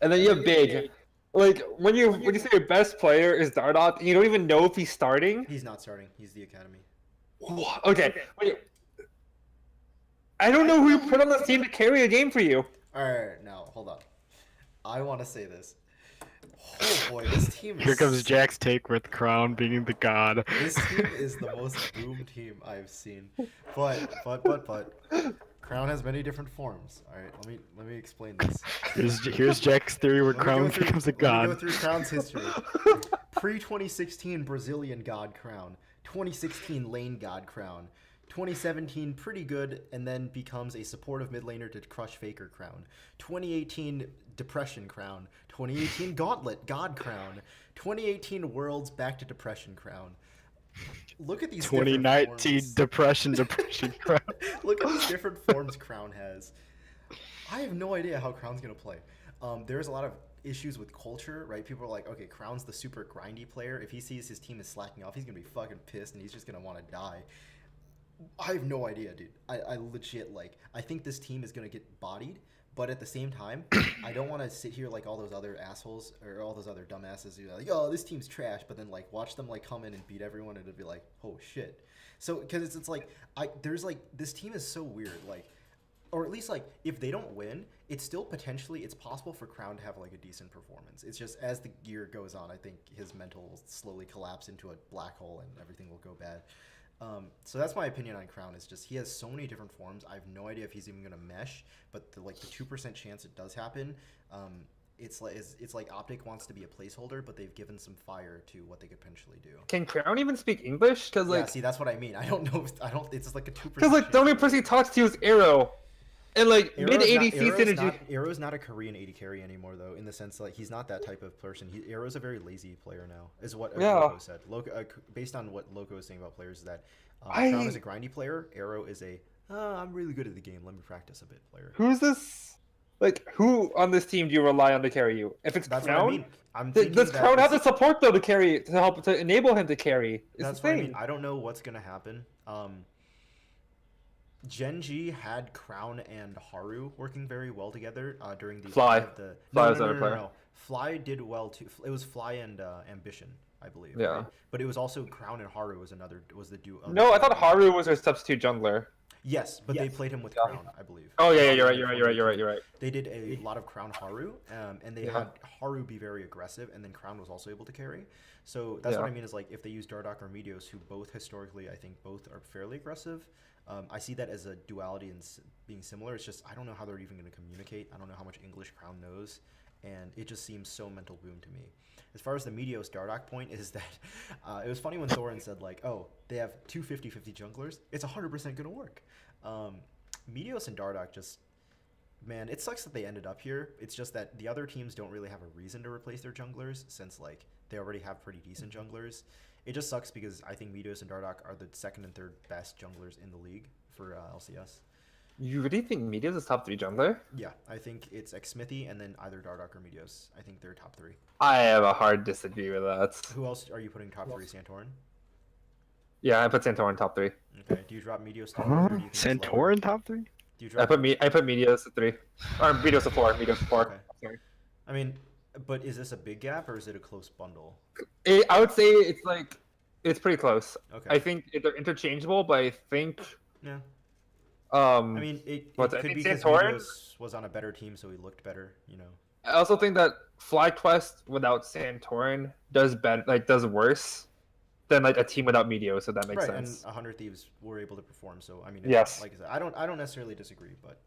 And then you have Big. Like when you say your best player is Dardoch, and you don't even know if he's starting. He's not starting. He's the academy. Okay. Wait. I don't know who you put on the team to carry a game for you. Alright, now, hold on. I want to say this. Oh boy, this team is... Here comes Jack's take with Crown being the god. This team is the most doomed team I've seen. But, Crown has many different forms. Alright, let me explain this. Here's Jack's theory where Crown becomes a god. Let me go through Crown's history. Pre-2016 Brazilian God Crown. 2016 Lane God Crown. 2017 pretty good, and then becomes a supportive mid laner to crush Faker Crown. 2018 Depression Crown. 2018 Gauntlet God Crown. 2018 Worlds back to Depression Crown. Look at these 2019 Depression Crown. Look at these different forms Crown has. I have no idea how Crown's gonna play. There's a lot of issues with culture, right? People are like, okay, Crown's the super grindy player. If he sees his team is slacking off, he's gonna be fucking pissed and he's just gonna want to die. I have no idea, dude. I legit, like, I think this team is going to get bodied, but at the same time, I don't want to sit here like all those other assholes or all those other dumbasses who are like, oh, this team's trash, but then, like, watch them, like, come in and beat everyone and it'll be like, oh, shit. So, because it's like, there's, like, this team is so weird, like, or at least, like, if they don't win, it's still potentially, it's possible for Crown to have, like, a decent performance. It's just, as the year goes on, I think his mental will slowly collapse into a black hole and everything will go bad. So that's my opinion on Crown. Is just he has so many different forms. I have no idea if he's even gonna mesh, but the 2% chance it does happen. It's like Optic wants to be a placeholder, but they've given some fire to what they could potentially do. Can Crown even speak English? Because like, yeah, see, that's what I mean. I don't know. It's like a 2%. Because like the only person he talks to is Arrow, and like mid ADC synergy. Arrow's not a Korean AD carry anymore, though, in the sense like he's not that type of person. Arrow's a very lazy player now, is what Loco said. Based on what Loco was saying about players, is that Crown is a grindy player. Arrow is a I'm really good at the game. Let me practice a bit player. Who's this? Like, who on this team do you rely on to carry you? If it's that's Crown, what I mean. does Crown have the support though to carry, to help to enable him to carry? That's what I mean. I don't know what's gonna happen. Gen.G had Crown and Haru working very well together during the Fly. No. Fly did well too. It was Fly and Ambition, I believe. Yeah. Right? But it was also Crown and Haru was the duo. No, I thought Haru was their substitute jungler. Yes, but they played him with Crown, I believe. Oh yeah, you're right. They did a lot of Crown Haru, and they had Haru be very aggressive, and then Crown was also able to carry. So that's what I mean is like if they use Dardoch or Meteos, who both historically I think both are fairly aggressive. I see that as a duality and being similar. It's just I don't know how they're even going to communicate. I don't know how much English Crown knows, and it just seems so mental boom to me. As far as the Meteos Dardoch point is that it was funny when Thorin said like, oh, they have two 50-50 junglers. It's 100% going to work. Meteos and Dardoch just, man, it sucks that they ended up here. It's just that the other teams don't really have a reason to replace their junglers since like they already have pretty decent junglers. It just sucks because I think Meteos and Dardoch are the second and third best junglers in the league for LCS. You really think Meteos is top 3 jungler? Yeah, I think it's Xmithy and then either Dardoch or Meteos. I think they're top 3. I have a hard disagree with that. Who else are you putting top 3? Santorin? Yeah, I put Santorin top 3. Okay, do you drop Meteos to 3? Or do you think it's lower? Santorin top 3? Do you drop... I put Meteos at 3. Or Meteos at 4. Meteos at 4. Okay. Sorry. I mean, but is this a big gap or is it a close bundle? I would say it's like, it's pretty close. Okay. I think they're interchangeable, but I think... Yeah. I mean, it I could think be because Santorin Meteos was on a better team, so he looked better, you know. I also think that FlyQuest without Santorin does worse than like a team without Meteos, so that makes sense. And 100 Thieves were able to perform, so I mean, yes. Like I said, I don't necessarily disagree, but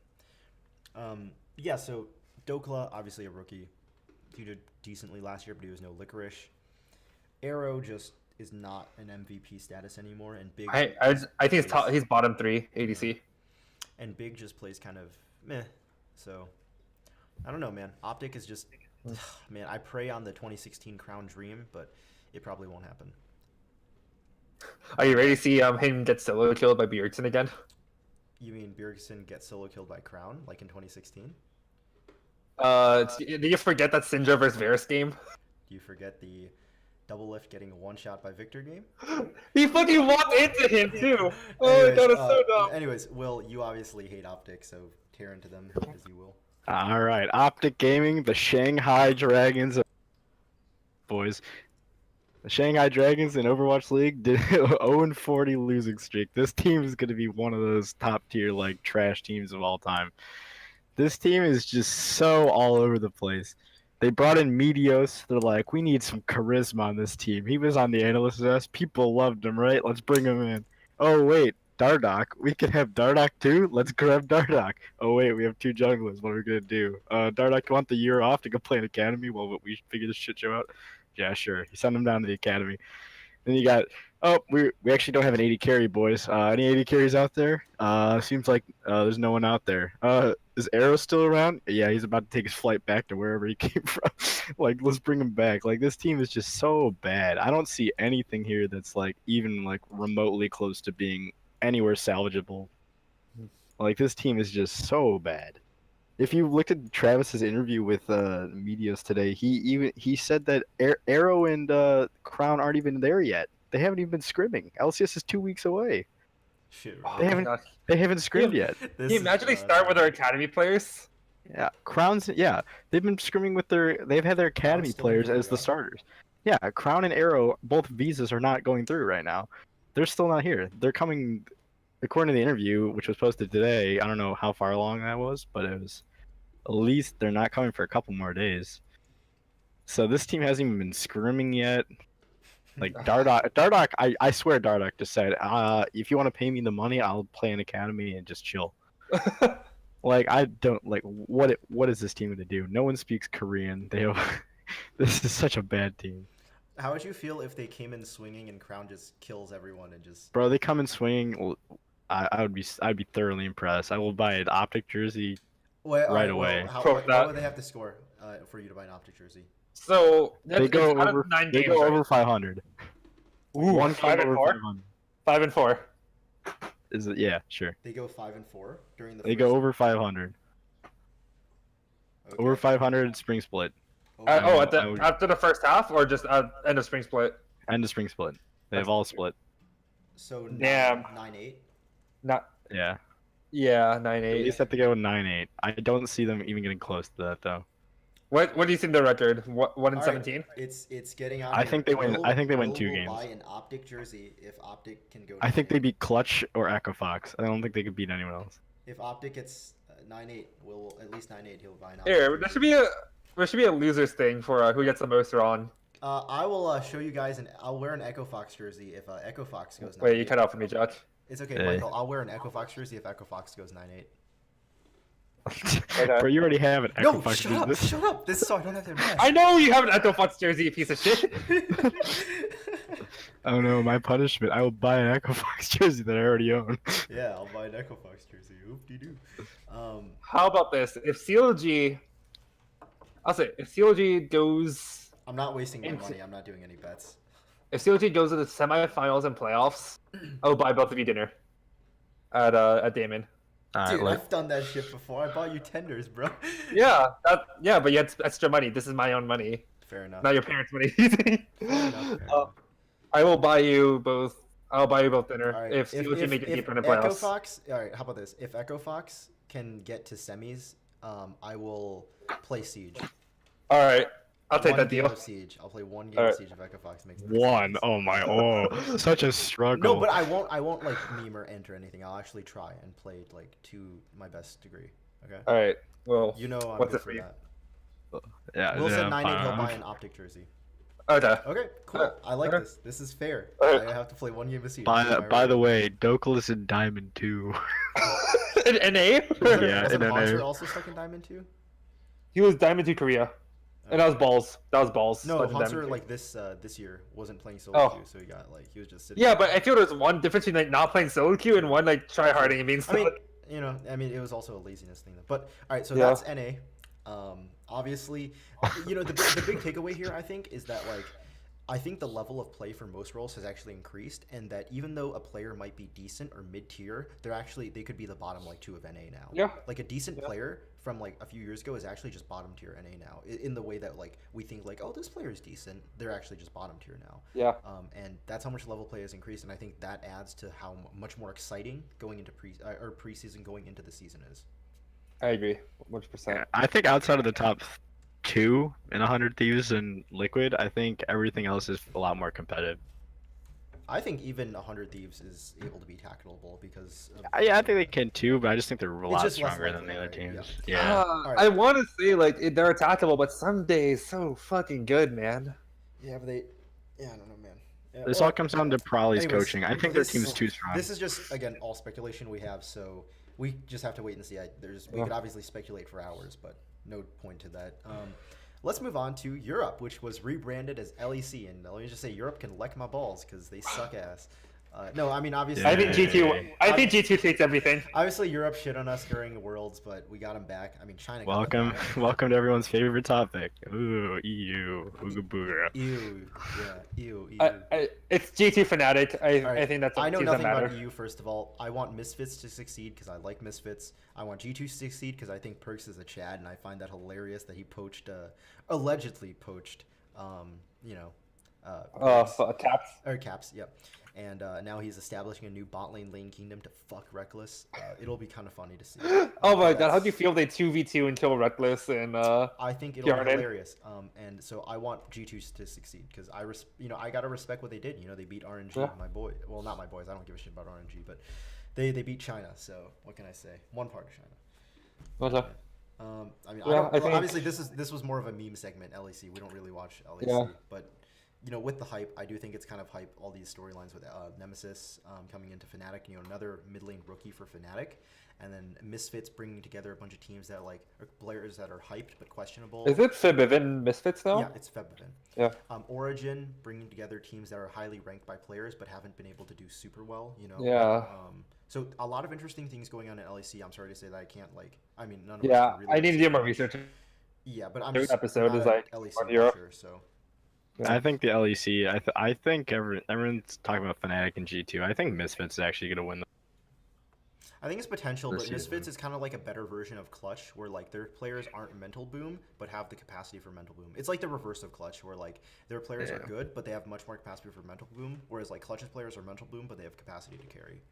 yeah. So Dokla, obviously a rookie, he did decently last year, but he was no licorice. Arrow just is not an MVP status anymore, and Big. I think he's bottom 3 ADC. And Big just plays kind of meh, so I don't know, man. Optic is just, man. I pray on the 2016 Crown dream, but it probably won't happen. Are you ready to see him get solo killed by Bjergsen again? You mean Bjergsen gets solo killed by Crown like in 2016? Did you forget that Syndra versus Varus game? Do you forget the double lift getting one shot by Victor game? He fucking walked into him too. Oh, Anyways, that was so dumb. Anyways, Will, you obviously hate Optic, so tear into them as you will. All right, Optic Gaming, the Shanghai Dragons, boys. The Shanghai Dragons in Overwatch League did 0-40 losing streak. This team is going to be one of those top tier like trash teams of all time. This team is just so all over the place. They brought in Medios. They're like, we need some charisma on this team. He was on the analyst desk. People loved him, right? Let's bring him in. Oh wait, Dardoch. We can have Dardoch too. Let's grab Dardoch. Oh wait, we have two junglers. What are we gonna do? Dardoch, you want the year off to go play an academy while we figure this shit show out? Yeah, sure. He sent him down to the academy. Then you got, oh, we actually don't have an 80 carry, boys. Any 80 carries out there? Seems like there's no one out there. Is Arrow still around? Yeah, he's about to take his flight back to wherever he came from. Like, let's bring him back. Like, this team is just so bad. I don't see anything here that's like even like remotely close to being anywhere salvageable. Like, this team is just so bad. If you looked at Travis's interview with Medios today, he said that Arrow and Crown aren't even there yet. They haven't even been scrimming. LCS is 2 weeks away. Shit. Oh, They haven't- They haven't scrimmed yet. Can you imagine they start with our academy players? Yeah, Crown's they've been scrimming with they've had their academy still players in as the Korea. starters. Yeah, Crown and Arrow, both visas are not going through right now. They're still not here. They're coming, according to the interview, which was posted today. I don't know how far along that was, but it was at least they're not coming for a couple more days. So this team hasn't even been scrimming yet. Like Dardoch, I swear Dardoch just said, if you want to pay me the money, I'll play an academy and just chill. Like, I don't like what is this team gonna do? No one speaks Korean. This is such a bad team. How would you feel if they came in swinging and Crown just kills everyone and just? Bro, they come in swinging. I'd be thoroughly impressed. I will buy an Optic jersey. Wait, right away. What would they have to score for you to buy an Optic jersey? So They go it's out of over. 9 They games, go right? over 500. Ooh, One 5 game and over 4. 500. 5 and 4. Is it? Yeah, sure. They go 5-4 during the. They go over 500. Okay. Over 500 spring split. After the first half, or just end of spring split? End of spring split. They have all split. So Damn. 9-8. Not. Yeah. Yeah, At 9-8. least have to go 9-8. I don't see them even getting close to that though. What do you think the record? 1 and All right, 17? It's getting out. I here. think they win- I think they win Will 2 will games. Buy an Optic jersey if Optic can go. I think 9-8. they beat Clutch or Echo Fox. I don't think they could beat anyone else. If Optic gets 9-8, will at least 9-8. He'll buy an Optic. Here, jersey. there should be a losers thing for who gets the most wrong. I will show you guys, and I'll wear an Echo Fox jersey if Echo Fox goes 9-8. Wait, you cut out for me, Jack. It's okay, Hey. Michael. I'll wear an Echo Fox jersey if Echo Fox goes 9-8. Okay. Bro, you already have an Echo No, Fox. shut up! Shut up! This is so I don't have to impress. I know you have an Echo Fox jersey, you piece of shit. Oh no, my punishment. I will buy an Echo Fox jersey that I already own. Yeah, I'll buy an Echo Fox jersey. Oop-de-doo. How about this? If CLG goes, I'm not wasting my Into- money. I'm not doing any bets. if CLG goes to the semifinals and playoffs, I'll buy both of you dinner at Damon. Dude, I've done that shit before. I bought you tenders, bro. Yeah, but you had extra money. This is my own money, Fair enough. not your parents' money. Fair enough. I will buy you both. I'll buy you both dinner All right. if CLG make it deeper in the Echo playoffs. Fox, all right. How about this? If Echo Fox can get to semis, I will play Siege. All right, I'll take One that game deal. of Siege. I'll play one game All of right. Siege if Echo Fox makes it. to One. semis. Oh my. Such a struggle. No, but I won't like meme or enter anything. I'll actually try and play like to my best degree. Okay. All right. Well, You know I'm What's good it for for you? that. Yeah. Will yeah, said 9-8. He'll fine. buy an Optic jersey. okay. Okay, cool. I like Okay. this. This is fair. Alright. I have to play one game of Siege. By the way, Dokless in Diamond 2. In NA? Yeah, Wasn't in NA. Haunter also stuck in Diamond 2? He was Diamond to Korea, and that was balls. That was balls. No, Stuck in Haunter Diamond 2. like this year wasn't playing solo Oh. queue, so he got like he was just sitting. Yeah, but I feel there's one difference between like not playing solo queue and one like try harding and being I mean, solo. it was also a laziness thing. But all right, so Yeah. that's NA. Obviously, the big takeaway here I think is that like I think the level of play for most roles has actually increased, and that even though a player might be decent or mid-tier, they could be the bottom like 2 of NA now. Yeah. Like a decent player from like a few years ago is actually just bottom tier NA now. In the way that like we think like, oh, this player is decent, they're actually just bottom tier now. Yeah. And that's how much level play has increased, and I think that adds to how much more exciting going into preseason going into the season is. I agree, 100%. I think outside of the top 2 in 100 Thieves and Liquid, I think everything else is a lot more competitive. I think even 100 Thieves is able to be tackleable because. Yeah, I think they can too, but I just think they're a lot just less stronger than likely, the other right? teams. Yeah. Yeah. Right. I want to say like they're attackable, but some days so fucking good, man. Yeah, but yeah, I don't know, man. Yeah, This all comes down to Prolly's anyways, coaching. I think their this- team's too strong. This is just again all speculation we have, so we just have to wait and see. We could obviously speculate for hours, but no point to that. Let's move on to Europe, which was rebranded as LEC, and let me just say Europe can lick my balls because they suck ass. No, I mean obviously. I think G2. I think G2 takes everything. Obviously, Europe shit on us during the Worlds, but we got them back. I mean, China. got Welcome, them back. welcome to everyone's favorite topic. Ooh, EU, ooga booga. Ew, yeah, ew, ew. It's G2 Fnatic. All right. I think that's. I know doesn't nothing matter. about EU. First of all, I want Misfits to succeed because I like Misfits. I want G2 to succeed because I think Perks is a Chad, and I find that hilarious that he poached, allegedly poached, Caps. or Caps. Yep. And now he's establishing a new bot lane kingdom to fuck Reckless. It'll be kind of funny to see. Oh my god, how do you feel they 2v2 and kill Reckless and I think it'll be Yarden? hilarious. And so I want G2 to succeed because I gotta respect what they did. They beat RNG, Yeah. my boy. Well, not my boys. I don't give a shit about RNG, but they beat China. So what can I say? One part of China. Okay. I mean, Yeah, I think- obviously this was more of a meme segment. LEC. We don't really watch LEC, Yeah. but with the hype, I do think it's kind of hype. All these storylines with Nemesis coming into Fnatic, another mid lane rookie for Fnatic, and then Misfits bringing together a bunch of teams that are players that are hyped but questionable. Is it Fibiven Misfits now? Yeah, it's Febvin. Yeah. Origin bringing together teams that are highly ranked by players but haven't been able to do super well. Yeah. So a lot of interesting things going on at LEC. I'm sorry to say that I can't none of us Yeah, can really I need to do more understand. research. Yeah, but I'm Every just episode not is a like LEC 1 euro. watcher, so. I think the LEC. I think everyone's talking about Fnatic and G2. I think Misfits is actually gonna win. I think it's potential, This but Misfits season. is kind of like a better version of Clutch, where their players aren't mental boom, but have the capacity for mental boom. It's like the reverse of Clutch, where their players are good, but they have much more capacity for mental boom, whereas Clutch's players are mental boom, but they have capacity to carry.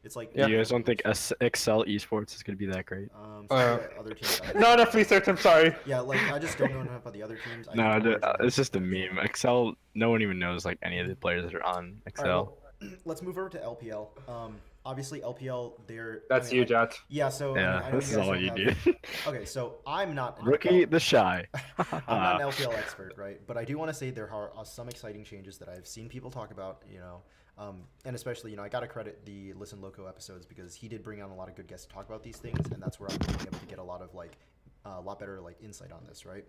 It's like Yeah. You guys don't think Excel Esports is gonna be that great? Other teams. Not enough research, I'm sorry. Yeah, I just don't know enough about the other teams. I No, know Origin it's just a meme. Excel. No one even knows any of the players that are on All right, Excel. well, let's move over to LPL. Obviously LPL, That's you, Jack. Yeah, so Yeah, I know this you is guys all don't you have- do. Okay, so I'm not an Rookie LPL the shy. I'm not an LPL expert, right? But I do want to say there are some exciting changes that I've seen people talk about, and especially, I got to credit the Listen Loco episodes because he did bring on a lot of good guests to talk about these things, and that's where I'm being able to get a lot of a lot better insight on this, right?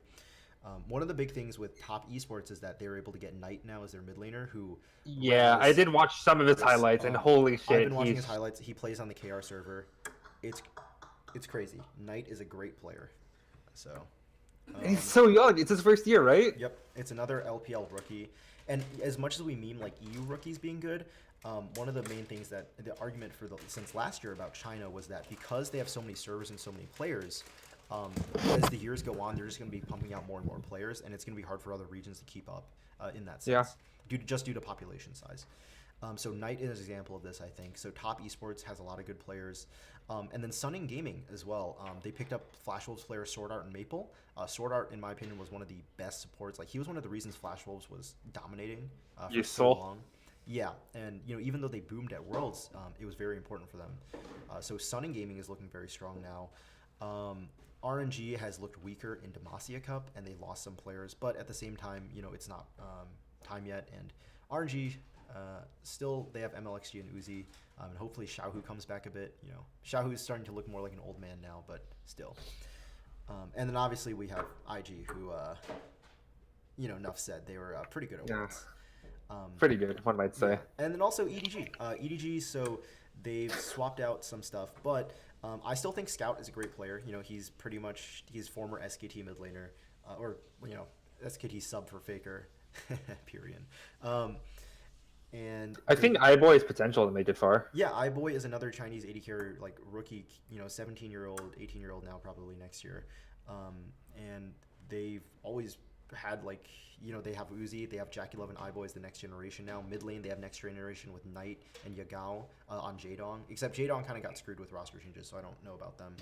One of the big things with top esports is that they're able to get Knight now as their mid laner, who Yeah, I did watch some of his highlights, and holy shit, I've been watching his he's highlights. He plays on the KR server. It's crazy. Knight is a great player. So he's so young. It's his first year, right? yep, it's another LPL rookie. And as much as we meme EU rookies being good, one of the main things that the argument since last year about China was that because they have so many servers and so many players, as the years go on, they're just going to be pumping out more and more players, and it's going to be hard for other regions to keep up in that sense, Yeah. due to population size. So Knight is an example of this, I think. So Top Esports has a lot of good players. And then Sunning Gaming as well. They picked up Flashwolves player Sword Art and Maple. Sword Art, in my opinion, was one of the best supports. He was one of the reasons Flashwolves was dominating for so long. Yeah, and even though they boomed at Worlds, it was very important for them. So Sunning Gaming is looking very strong now. RNG has looked weaker in Demacia Cup, and they lost some players. But at the same time, it's not time yet. And RNG, still, they have MLXG and Uzi. And hopefully Xiaohu comes back a bit. Xiaohu is starting to look more like an old man now, but still. And then obviously we have IG, who, enough said, they were pretty good at Worlds. Pretty good, one might say. Yeah. And then also EDG. EDG, so they've swapped out some stuff, but I still think Scout is a great player. He's former SKT mid laner, or SKT sub for Faker, Period. And I think iBoy is potential to make it far. yeah, iBoy is another Chinese AD carry like rookie, 17-year-old, 18-year-old now probably next year, and they've always had like they have Uzi, they have Jackie Love and iBoy is the next generation now. Mid lane they have next generation with Knight and Yagao on Jaedong, except Jaedong kind of got screwed with roster changes, so I don't know about them.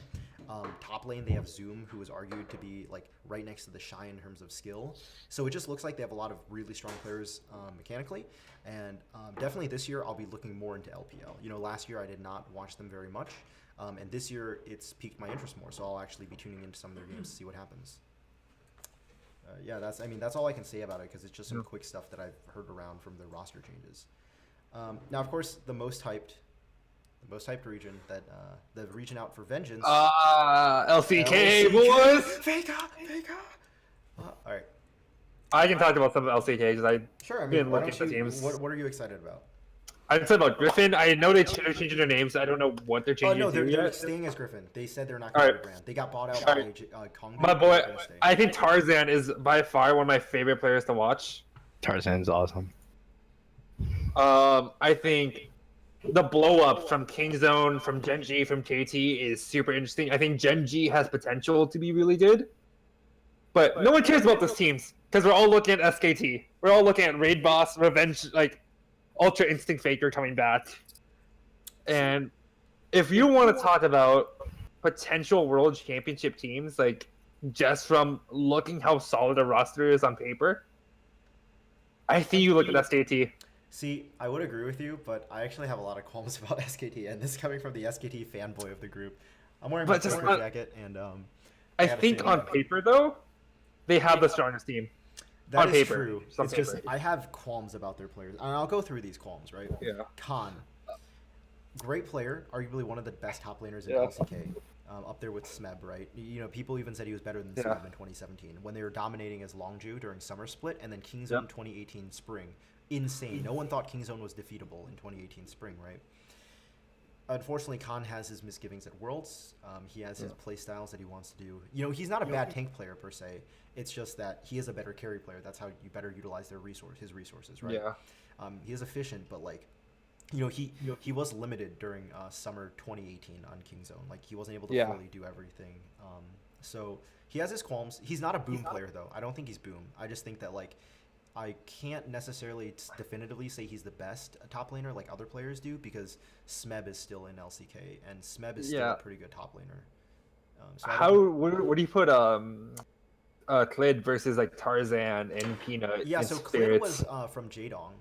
Top lane they have Zoom, who was argued to be like right next to the Shy in terms of skill, so it just looks like they have a lot of really strong players mechanically. And definitely this year I'll be looking more into LPL. Last year I did not watch them very much, and this year it's piqued my interest more. So I'll actually be tuning into some of their games to see what happens. Yeah, that's all I can say about it because it's just some quick stuff that I've heard around from the roster changes. Now, of course, the most hyped region that the region out for vengeance. LCK boys. Faker. All right. I can talk about some of LCK because I Sure. didn't Why look don't at the you? teams. What are you excited about? I'm talking about Griffin. I know they're changing their names. I don't know what they're Oh changing no, to they're yet. staying as Griffin. They said they're not going to rebrand. They got bought out by Kong. My boy, I think Tarzan is by far one of my favorite players to watch. Tarzan's awesome. I think the blow up from Kingzone, from Genji, from KT is super interesting. I think Genji has potential to be really good, but no one cares about those teams because we're all looking at SKT. We're all looking at Raid Boss, Revenge, like Ultra Instinct Faker coming back. And if you want to talk about potential World Championship teams, like just from looking how solid a roster is on paper, I think you look at SKT. See, I would agree with you, but I actually have a lot of qualms about SKT, and this is coming from the SKT fanboy of the group. I'm wearing my Joker jacket, and I think on paper though, they have the strongest team. That on is paper. true. On It's paper. just I have qualms about their players, and I'll go through these qualms, right? Yeah. Khan, great player, arguably one of the best top laners in Yeah. LCK, up there with Smeb, right? People even said he was better than Smeb in 2017 when they were dominating as Longju during Summer Split, and then Kingzone 2018 Spring. Insane. No one thought Kingzone was defeatable in 2018 Spring, right? Unfortunately, Khan has his misgivings at Worlds. He has his play styles that he wants to do. He's not a bad tank player per se. It's just that he is a better carry player. That's how you better utilize his resources, right? Yeah. He is efficient, but he was limited during summer 2018 on Kingzone. Like he wasn't able to fully do everything. So he has his qualms. He's not a boom player though. I don't think he's boom. I just think that I can't necessarily definitively say he's the best top laner like other players do because Smeb is still in LCK and Smeb is still a pretty good top laner. What do you put Clid versus like Tarzan and Peanut? Yeah, and so Spirits? Clid was from Jaedong,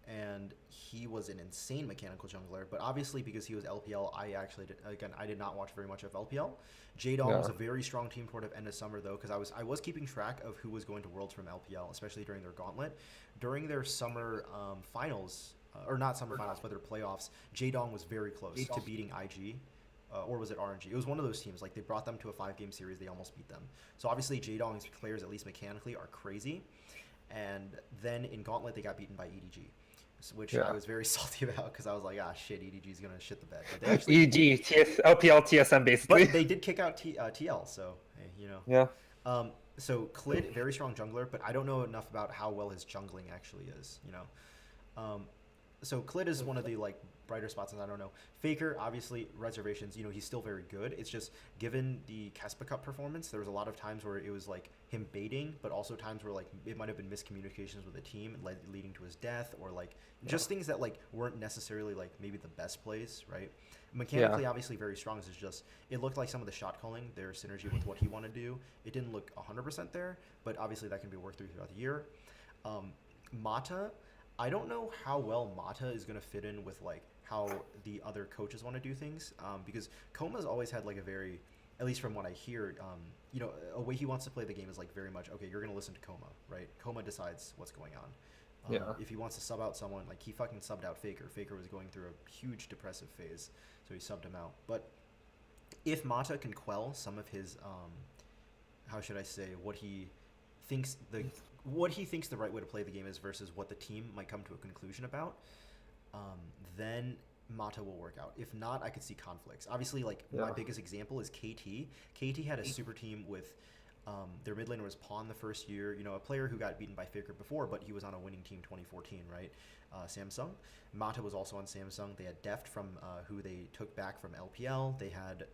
and he was an insane mechanical jungler. But obviously, because he was LPL, I did not watch very much of LPL. Jaedong was a very strong team toward the end of summer though, because I was keeping track of who was going to Worlds from LPL, especially during their gauntlet, during their summer finals, or not summer finals, but their playoffs. Jaedong was very close to beating IG. Or was it RNG? It was one of those teams. Like they brought them to a 5-game series, they almost beat them. So obviously Jaedong's players, at least mechanically, are crazy. And then in Gauntlet they got beaten by EDG, which I was very salty about because I was like, shit, EDG's gonna shit the bed. But they actually, EDG, LPL, TSM basically. but they did kick out TL, so hey, Yeah. So Clid, very strong jungler, but I don't know enough about how well his jungling actually is. So Clid is one of the brighter spots, and I don't know. Faker, obviously, reservations. He's still very good. It's just given the Kespa Cup performance, there was a lot of times where it was him baiting, but also times where it might have been miscommunications with the team leading to his death, or just things that weren't necessarily maybe the best plays, right? Mechanically, obviously very strong. It's just it looked like some of the shot calling, their synergy with what he wanted to do, it didn't look 100% there, but obviously that can be worked throughout the year. Mata, I don't know how well Mata is going to fit in with how the other coaches want to do things, because Koma's always had a very, at least from what I hear, a way he wants to play the game is very much, okay, you're going to listen to Koma, right? Koma decides what's going on. If he wants to sub out someone, he fucking subbed out Faker. Faker was going through a huge depressive phase, so he subbed him out. But if Mata can quell some of his, how should I say, what he thinks the right way to play the game is versus what the team might come to a conclusion about, then Mata will work out. If not, I could see conflicts. Obviously, my biggest example is KT. KT had a super team with Their mid laner was Pawn the first year, a player who got beaten by Faker before, but he was on a winning team 2014, right? Samsung. Mata was also on Samsung. They had Deft from who they took back from LPL. They had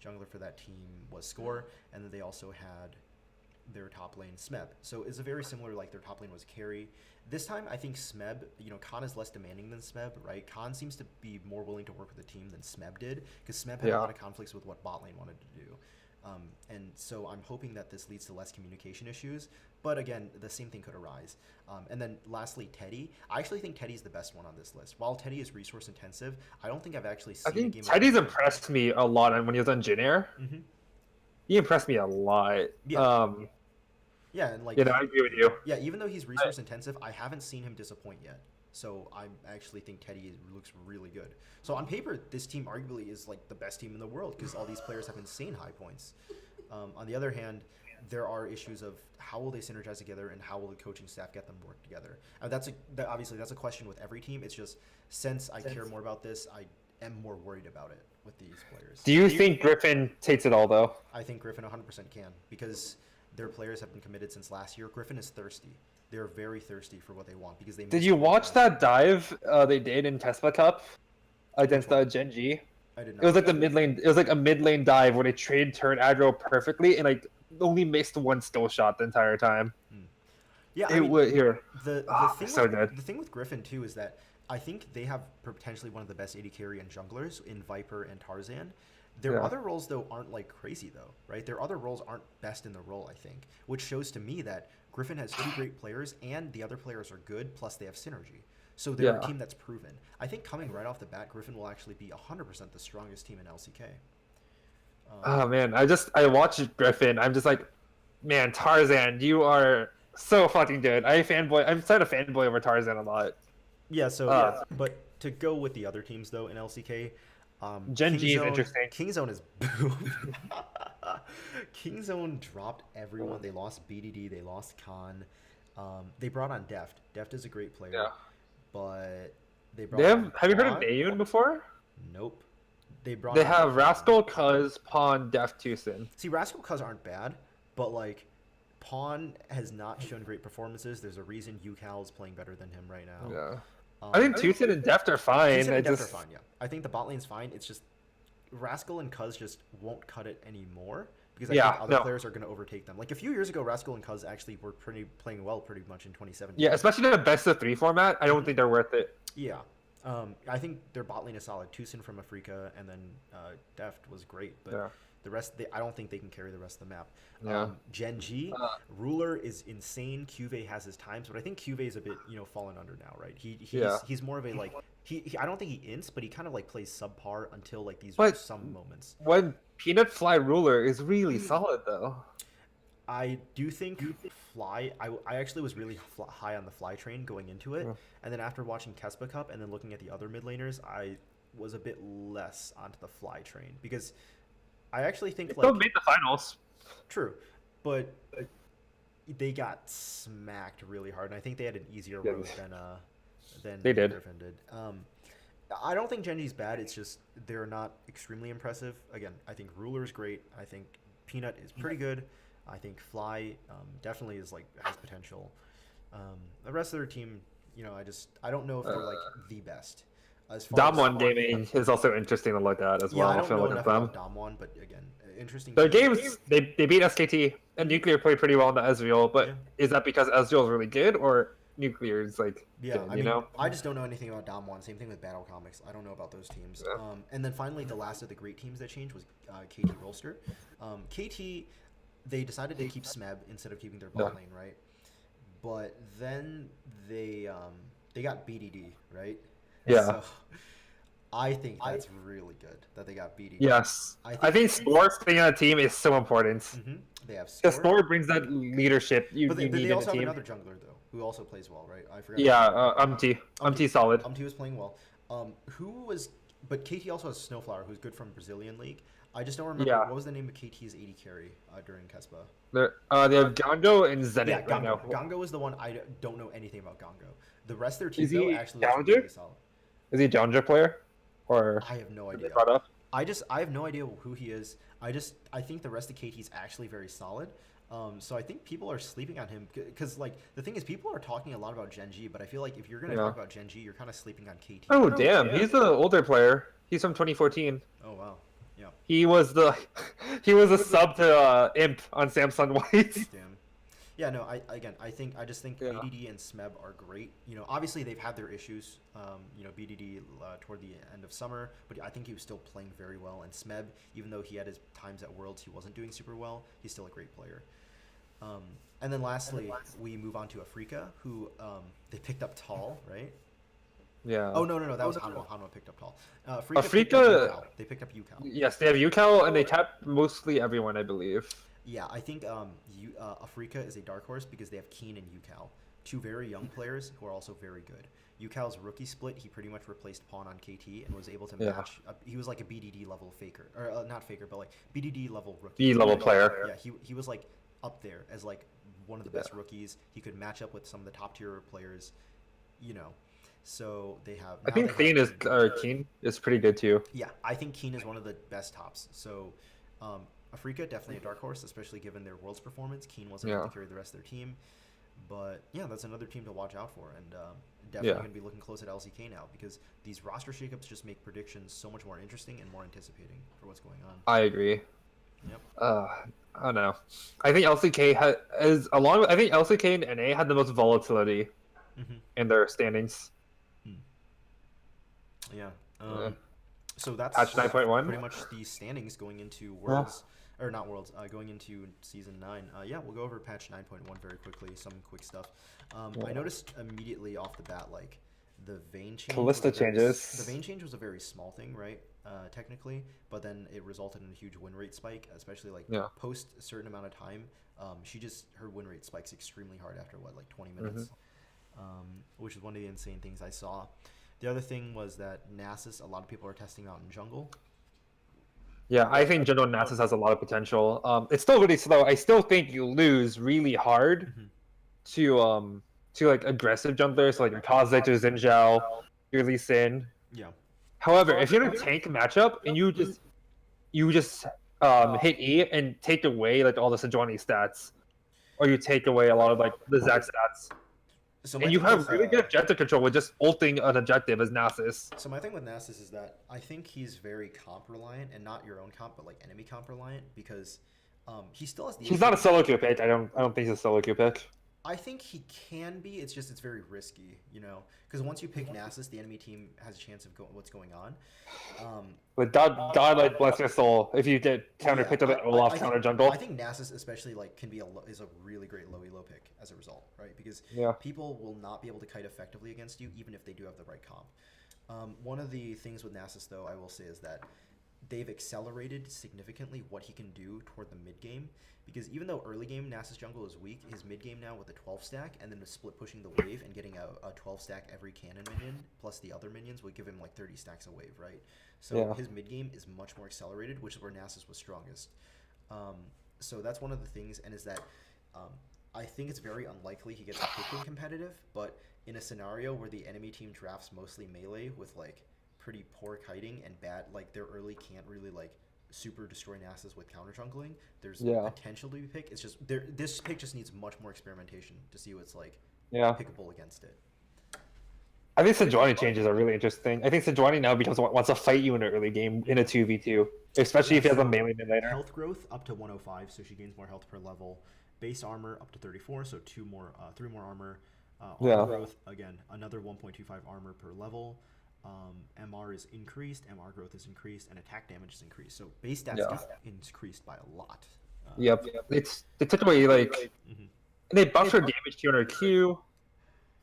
jungler for that team was Score, and then they also had their top lane Smeb. So it's a very similar, like their top lane was Carry. This time I think Smeb, Khan is less demanding than Smeb, right? Khan seems to be more willing to work with the team than Smeb did, because Smeb had a lot of conflicts with what bot lane wanted to do. And so I'm hoping that this leads to less communication issues, but again, the same thing could arise. And then lastly, Teddy. I actually think Teddy's the best one on this list. While Teddy is resource intensive, I don't think I've actually seen a game. Teddy's impressed me a lot when he was on Jin Air. Mm-hmm. He impressed me a lot. Yeah. Yeah, and like I agree with you. Yeah, even though he's resource intensive, I haven't seen him disappoint yet. So I actually think Teddy looks really good. So on paper, this team arguably is like the best team in the world because all these players have insane high points. On the other hand, there are issues of how will they synergize together and how will the coaching staff get them work together. And obviously that's a question with every team. It's just since I care more about this, I am more worried about it with these players. Do you think Griffin takes it all though? I think Griffin 100% can because their players have been committed since last year. Griffin is thirsty. They're very thirsty for what they want because they. Did you watch that dive they did in Tesla Cup against Gen G? I did not. It was like the mid lane. It was like a mid lane dive where they trade turn aggro perfectly and like only missed one skill shot the entire time. Yeah, it would here. The thing with Griffin too is that I think they have potentially one of the best AD carry and junglers in Viper and Tarzan. Their other roles though aren't like crazy though, right? Their other roles aren't best in the role, I think, which shows to me that Griffin has two great players and the other players are good, plus they have synergy. So they're a team that's proven. I think coming right off the bat, Griffin will actually be 100% the strongest team in LCK. Oh man, I watched Griffin. I'm just like, man, Tarzan, you are so fucking good. I'm starting to fanboy over Tarzan a lot. Yeah, so but to go with the other teams though in LCK, Gen G is interesting. Kingzone is boom. Kingzone dropped everyone. They lost BDD. They lost Khan. They brought on Deft. Deft is a great player, but they brought. Have you heard of Naeun before? Nope. They have Rascal, Cuz, Pawn, Deft, Tucson. See, Rascal, Cuz aren't bad, but like Pawn has not shown great performances. There's a reason UCal is playing better than him right now. Yeah. I think Tucson and Deft are fine. Tucson and Deft are fine, yeah. I think the bot lane's fine. It's just Rascal and Cuz just won't cut it anymore because I think other players are going to overtake them. Like a few years ago, Rascal and Cuz actually were playing well pretty much in 2017. Yeah, especially in a best of 3 format. I don't think they're worth it. Yeah. I think their bot lane is solid. Tucson from Africa and then Deft was great, but the rest, I don't think they can carry the rest of the map. Gen G, Ruler is insane. Cuvee has his times, but I think Cuvee is a bit, fallen under now, right? He's more of a like I don't think he ints, but he kind of like plays subpar until like these some moments. When Peanut Fly Ruler is really solid though. I do think Fly. I actually was really high on the Fly train going into it, and then after watching Kespa Cup and then looking at the other mid laners, I was a bit less onto the Fly train because I actually think they still made the finals. True, but they got smacked really hard, and I think they had an easier road than they did. Griffin did. I don't think Gen G's bad. It's just they're not extremely impressive. Again, I think Ruler's great. I think Peanut is pretty good. I think Fly definitely has potential. The rest of their team, I don't know if they're like the best. Damwon gaming is also interesting to look at as well. I don't know enough about Damwon, but again, interesting. Their games, they beat SKT and Nuclear played pretty well in the Ezreal, but is that because Ezreal is really good or Nuclear is good, I just don't know anything about Damwon. Same thing with Battle Comics. I don't know about those teams. And then finally, the last of the great teams that changed was KT Rolster. KT, they decided to keep Smeb instead of keeping their bot lane, right? But then they got BDD, right? Yeah. So I think that's really good that they got BDD. Yes. I think Score staying on a team is so important. Mm-hmm. They have Score. Score brings that leadership you need in a team. But they also have another jungler, though, who also plays well, right? I forgot. Yeah, Umti solid. Umti was playing well. But KT also has Snowflower, who's good from Brazilian League. I just don't remember what was the name of KT's AD carry during Kespa. They have Gongo and Zenit. Yeah, Gongo. Gongo is the one I don't know anything about Gongo. The rest of their team though actually looks really solid. Is he a Challenger player? Or I have no idea. I have no idea who he is. I think the rest of KT's actually very solid. So I think people are sleeping on him because like the thing is people are talking a lot about Genji, but I feel like if you're gonna talk about Genji, you're kind of sleeping on KT. Oh damn, he's an older player. He's from 2014. Oh wow, yeah. He was a sub to Imp on Samsung White. Damn. Yeah, no. I just think BDD and Smeb are great. You know, obviously they've had their issues. You know, BDD toward the end of summer, but I think he was still playing very well. And Smeb, even though he had his times at Worlds, he wasn't doing super well. He's still a great player. And then lastly, we move on to Afrika, who they picked up Tall, right? Yeah. Oh no, that was Hanwha. Hanwha picked up Tall. Afrika. They picked up Yukao. Yes, they have Yukao, and they kept mostly everyone, I believe. Yeah, I think Afrika is a dark horse because they have Keen and Yukao, two very young players who are also very good. Yukao's rookie split, he pretty much replaced Pawn on KT and was able to match. He was like a BDD level faker, or not faker, but like BDD level rookie. B level player. Yeah, he was like up there as like one of the best rookies. He could match up with some of the top tier players, you know. So they have. I think Keen is pretty good too. Yeah, I think Keen is one of the best tops. So. Afrika, definitely a dark horse, especially given their Worlds performance. Keen wasn't able to carry the rest of their team. But yeah, that's another team to watch out for. And definitely going to be looking close at LCK now because these roster shakeups just make predictions so much more interesting and more anticipating for what's going on. I agree. Yep. I don't know. I think LCK I think LCK and NA had the most volatility in their standings. Yeah. So that's patch 9.1. Pretty much the standings going into Worlds. Or not Worlds, going into Season 9. Yeah, we'll go over patch 9.1 very quickly, some quick stuff. I noticed immediately off the bat, like, the Vayne change. Kalista changes. The Vayne change was a very small thing, right, technically, but then it resulted in a huge win rate spike, especially, like, post a certain amount of time. Her win rate spikes extremely hard after, like 20 minutes, which is one of the insane things I saw. The other thing was that Nasus, a lot of people are testing out in jungle. Yeah, I think Jungle Nasus has a lot of potential. It's still really slow. I still think you lose really hard to like aggressive junglers like your Kha'Zix or Xin Zhao, your Lee Sin. Yeah. However, if you're in a tank matchup and you just hit E and take away like all the Sejuani stats, or you take away a lot of like the Zac stats. So and you have really good objective control with just ulting an objective as Nasus. So my thing with Nasus is that I think he's very comp reliant, and not your own comp, but like enemy comp reliant, because he still has the. He's not a solo queue pick. I don't think he's a solo queue pick. I think he can be. It's just it's very risky, you know, because once you pick Nasus, the enemy team has a chance of what's going on. But God, like bless your soul, if you get counter picked up at Olaf counter jungle. I think Nasus especially like is a really great low elo pick as a result, right? Because people will not be able to kite effectively against you, even if they do have the right comp. One of the things with Nasus, though, I will say is that they've accelerated significantly what he can do toward the mid game. Because even though early game Nasus jungle is weak, his mid game now with a 12 stack and then the split pushing the wave and getting a 12 stack every cannon minion plus the other minions would give him like 30 stacks a wave, right? So his mid game is much more accelerated, which is where Nasus was strongest. So that's one of the things, and is that I think it's very unlikely he gets picked in competitive, but in a scenario where the enemy team drafts mostly melee with like pretty poor kiting and bad, like their early can't really like super destroy Nasus with counter jungling, there's potential to be picked. It's just this pick just needs much more experimentation to see what's like pickable against it. I think Sejuani changes are really interesting. I think Sejuani now wants to fight you in an early game in a 2v2, especially if he has a melee mid laner. Health growth up to 105, so she gains more health per level. Base armor up to 34, so 3 more armor. Armor growth, again, another 1.25 armor per level. MR is increased, MR growth is increased, and attack damage is increased. So base stats is increased by a lot. They took away like, and they buffed her damage to her Q.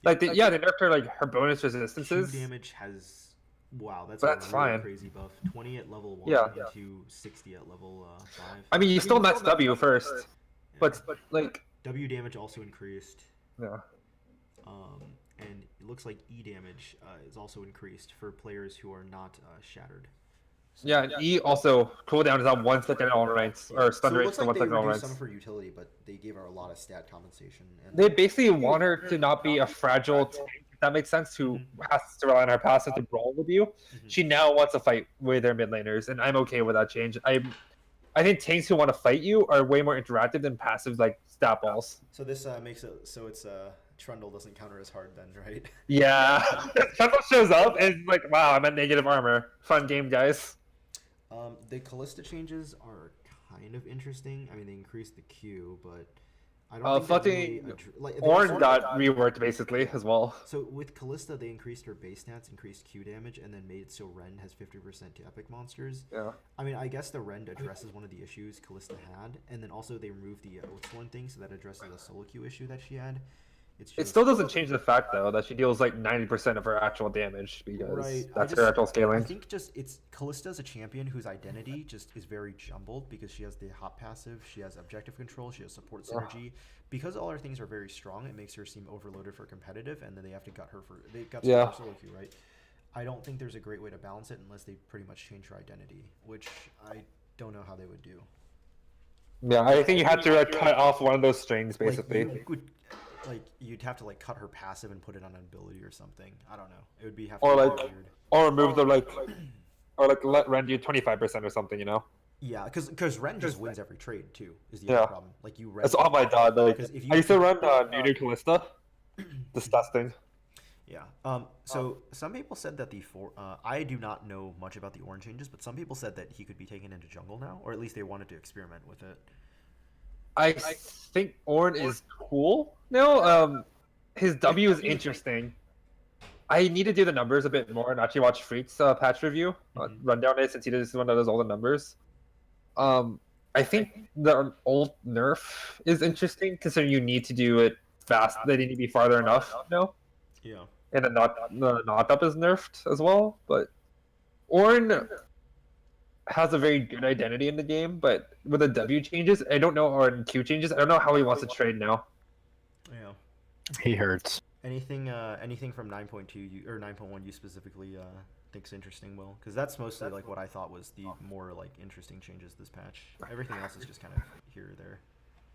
Like they nerfed her like her bonus resistances. Q damage has that's really fine. Crazy buff. 20 at level 1 into 60 at level 5. I mean, you still max W first, but like W damage also increased. Yeah. And it looks like E damage is also increased for players who are not shattered. So, and E also cooldown is on 1 second at all ranks, or stun rates for 1 second at all ranks. Some of her utility, but they gave her a lot of stat compensation. And they basically want her to not be a fragile tank that makes sense, who has to rely on her passive to brawl with you. She now wants to fight with their mid laners, and I'm okay with that change. I think tanks who want to fight you are way more interactive than passive like stat balls. So this makes it so it's Trundle doesn't counter as hard then, right? Yeah, Trundle shows up and it's like, wow, I'm at negative armor. Fun game, guys. The Callista changes are kind of interesting. I mean, they increased the Q, but I don't think they really Orange got reworked basically as well. So with Callista, they increased her base stats, increased Q damage, and then made it so Rend has 50% to epic monsters. Yeah. I mean, I guess the Rend addresses one of the issues Callista had, and then also they removed the Oathsworn thing, so that addresses the solo Q issue that she had. It still doesn't change the fact though that she deals like 90% of her actual damage because that's her actual scaling. I think just it's Callista's a champion whose identity just is very jumbled because she has the hot passive, she has objective control, she has support synergy. Because all her things are very strong, it makes her seem overloaded for competitive, and then they have to gut her for solo queue, right? I don't think there's a great way to balance it unless they pretty much change her identity, which I don't know how they would do. Yeah, I think you have to cut off one of those strings basically. You'd have to like cut her passive and put it on an ability or something. I don't know. It would be weird. Or remove the or let Ren do 25% or something, you know? Yeah, because Ren just wins every trade too. Is the other problem? Like you. It's oh my god! Like I used to run Nunu Callista. Disgusting. Yeah. So some people said that I do not know much about the orange changes, but some people said that he could be taken into jungle now, or at least they wanted to experiment with it. I think Ornn is cool now. His W is interesting. I need to do the numbers a bit more and actually watch Freak's patch review rundown it since he does one that does all the numbers. I think the old nerf is interesting considering you need to do it fast. They need to be farther enough. No. Yeah. And the knock up is nerfed as well, but Ornn has a very good identity in the game, but with the W changes, I don't know, or in Q changes, I don't know how he wants to trade now. Yeah. He hurts. Anything from 9.2 or 9.1 you specifically think's interesting, Will? Because that's mostly like what I thought was the more like interesting changes this patch. Everything else is just kind of here or there.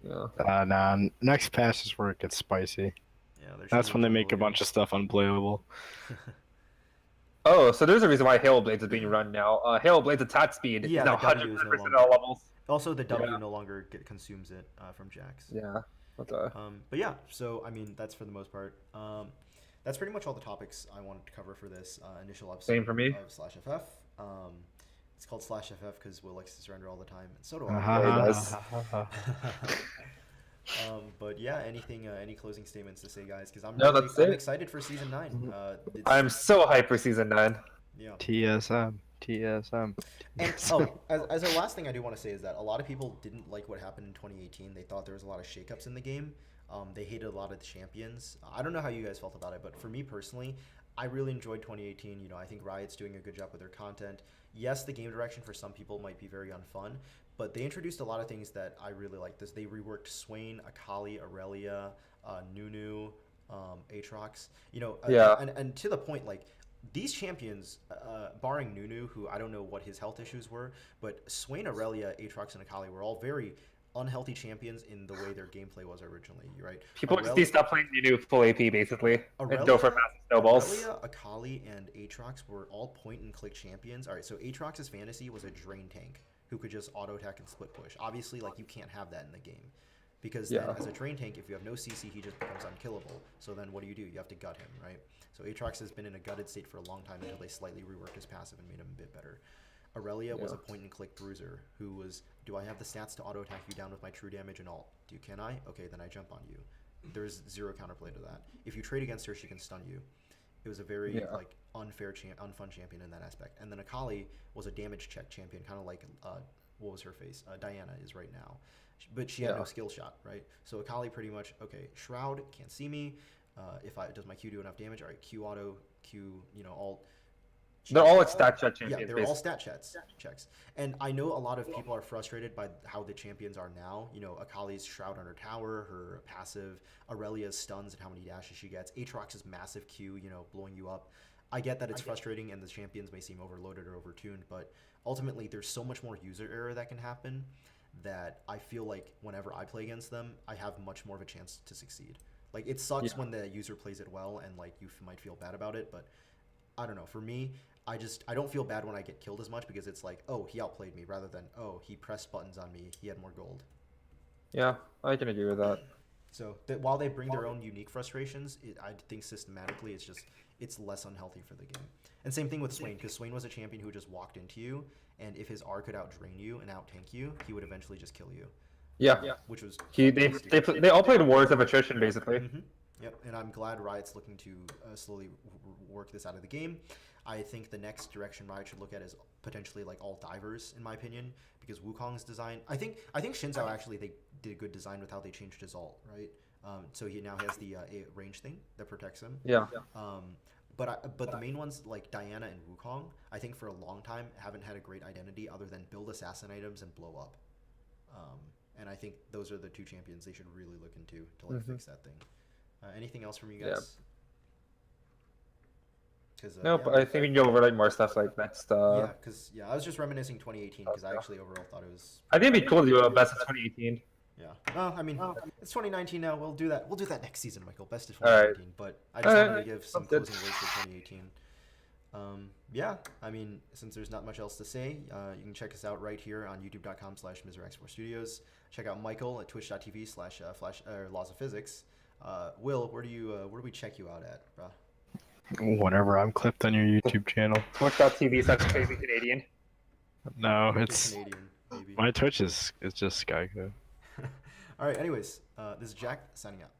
Yeah. Nah. Next patch is where it gets spicy. Yeah. That's when they make a bunch of stuff unplayable. Oh, so there's a reason why Hail Blades is being run now. Hail Blades attack speed is now 100% all levels. Also, the W no longer consumes it from Jax. Yeah. Okay. But yeah, so I mean that's for the most part. That's pretty much all the topics I wanted to cover for this initial episode. Same for me. Of /FF. It's called /FF because Will likes to surrender all the time, and so do I. But yeah, any closing statements to say, guys? Because I'm excited for season 9. I'm so hyped for season 9. Yeah. TSM. And as a last thing I do want to say is that a lot of people didn't like what happened in 2018. They thought there was a lot of shakeups in the game. They hated a lot of the champions. I don't know how you guys felt about it, but for me personally, I really enjoyed 2018. You know, I think Riot's doing a good job with their content. Yes, the game direction for some people might be very unfun, but they introduced a lot of things that I really liked. They reworked Swain, Akali, Aurelia, Nunu, Aatrox. You know, and to the point, like, these champions, barring Nunu, who I don't know what his health issues were, but Swain, Aurelia, Aatrox, and Akali were all very unhealthy champions in the way their gameplay was originally, right? People just need to stop playing Nunu full AP, basically, and go for massive snowballs. Aurelia, Akali, and Aatrox were all point-and-click champions. All right, so Aatrox's fantasy was a drain tank who could just auto-attack and split push. Obviously, like, you can't have that in the game. Because then, as a drain tank, if you have no CC, he just becomes unkillable. So then what do? You have to gut him, right? So Aatrox has been in a gutted state for a long time until they slightly reworked his passive and made him a bit better. Aurelia was a point-and-click bruiser who was, do I have the stats to auto-attack you down with my true damage and ult? Can I? Okay, then I jump on you. There's zero counterplay to that. If you trade against her, she can stun you. It was a very like unfun champion in that aspect. And then Akali was a damage check champion, kind of like what was her face? Diana is right now. But she had no skill shot, right? So Akali pretty much, okay, Shroud can't see me. Does my Q do enough damage? All right, Q auto, Q, alt. They're all like stat check champions. Yeah, they're all stat checks. And I know a lot of people are frustrated by how the champions are now. You know, Akali's Shroud under tower, her passive, Aurelia's stuns and how many dashes she gets, Aatrox's massive Q, blowing you up. I get that it's frustrating and the champions may seem overloaded or overtuned, but ultimately there's so much more user error that can happen that I feel like whenever I play against them, I have much more of a chance to succeed. Like it sucks Yeah. when the user plays it well and like you might feel bad about it, but I don't know. For me, I don't feel bad when I get killed as much because it's like, oh, he outplayed me rather than, oh, he pressed buttons on me, he had more gold. Yeah, I can agree with that. So while they bring their own unique frustrations, I think systematically it's less unhealthy for the game. And same thing with Swain, because Swain was a champion who just walked into you, and if his R could outdrain you and out-tank you, he would eventually just kill you. Yeah. Which was They all played Wars of Attrition basically. Mm-hmm. Yep, and I'm glad Riot's looking to slowly work this out of the game. I think the next direction Riot should look at is potentially like all divers, in my opinion, because Wukong's design. I think Shinzao actually they did a good design with how they changed his ult, right? So he now has the range thing that protects him. Yeah. But the main ones like Diana and Wukong, I think for a long time haven't had a great identity other than build assassin items and blow up. And I think those are the two champions they should really look into to like fix that thing. Anything else from you guys? Nope, I think we can go over like more stuff like next. I was just reminiscing 2018 because I actually overall thought it was. I think it'd be cool to do a best of 2018. Yeah. Well, I mean, it's 2019 now. We'll do that. We'll do that next season, Michael. Best of All right. 2019. But I just wanted to give some Good. closing words for 2018. Yeah. I mean, since there's not much else to say, you can check us out right here on youtube.com/miserax4studios. Check out Michael at twitch.tv/lawsofphysix. Will, where do we check you out at, bro? Whenever I'm clipped on your YouTube channel. Twitch.tv/crazycanadian. No, it's Canadian, maybe. my Twitch is just Skieco. All right. Anyways, this is Jack signing out.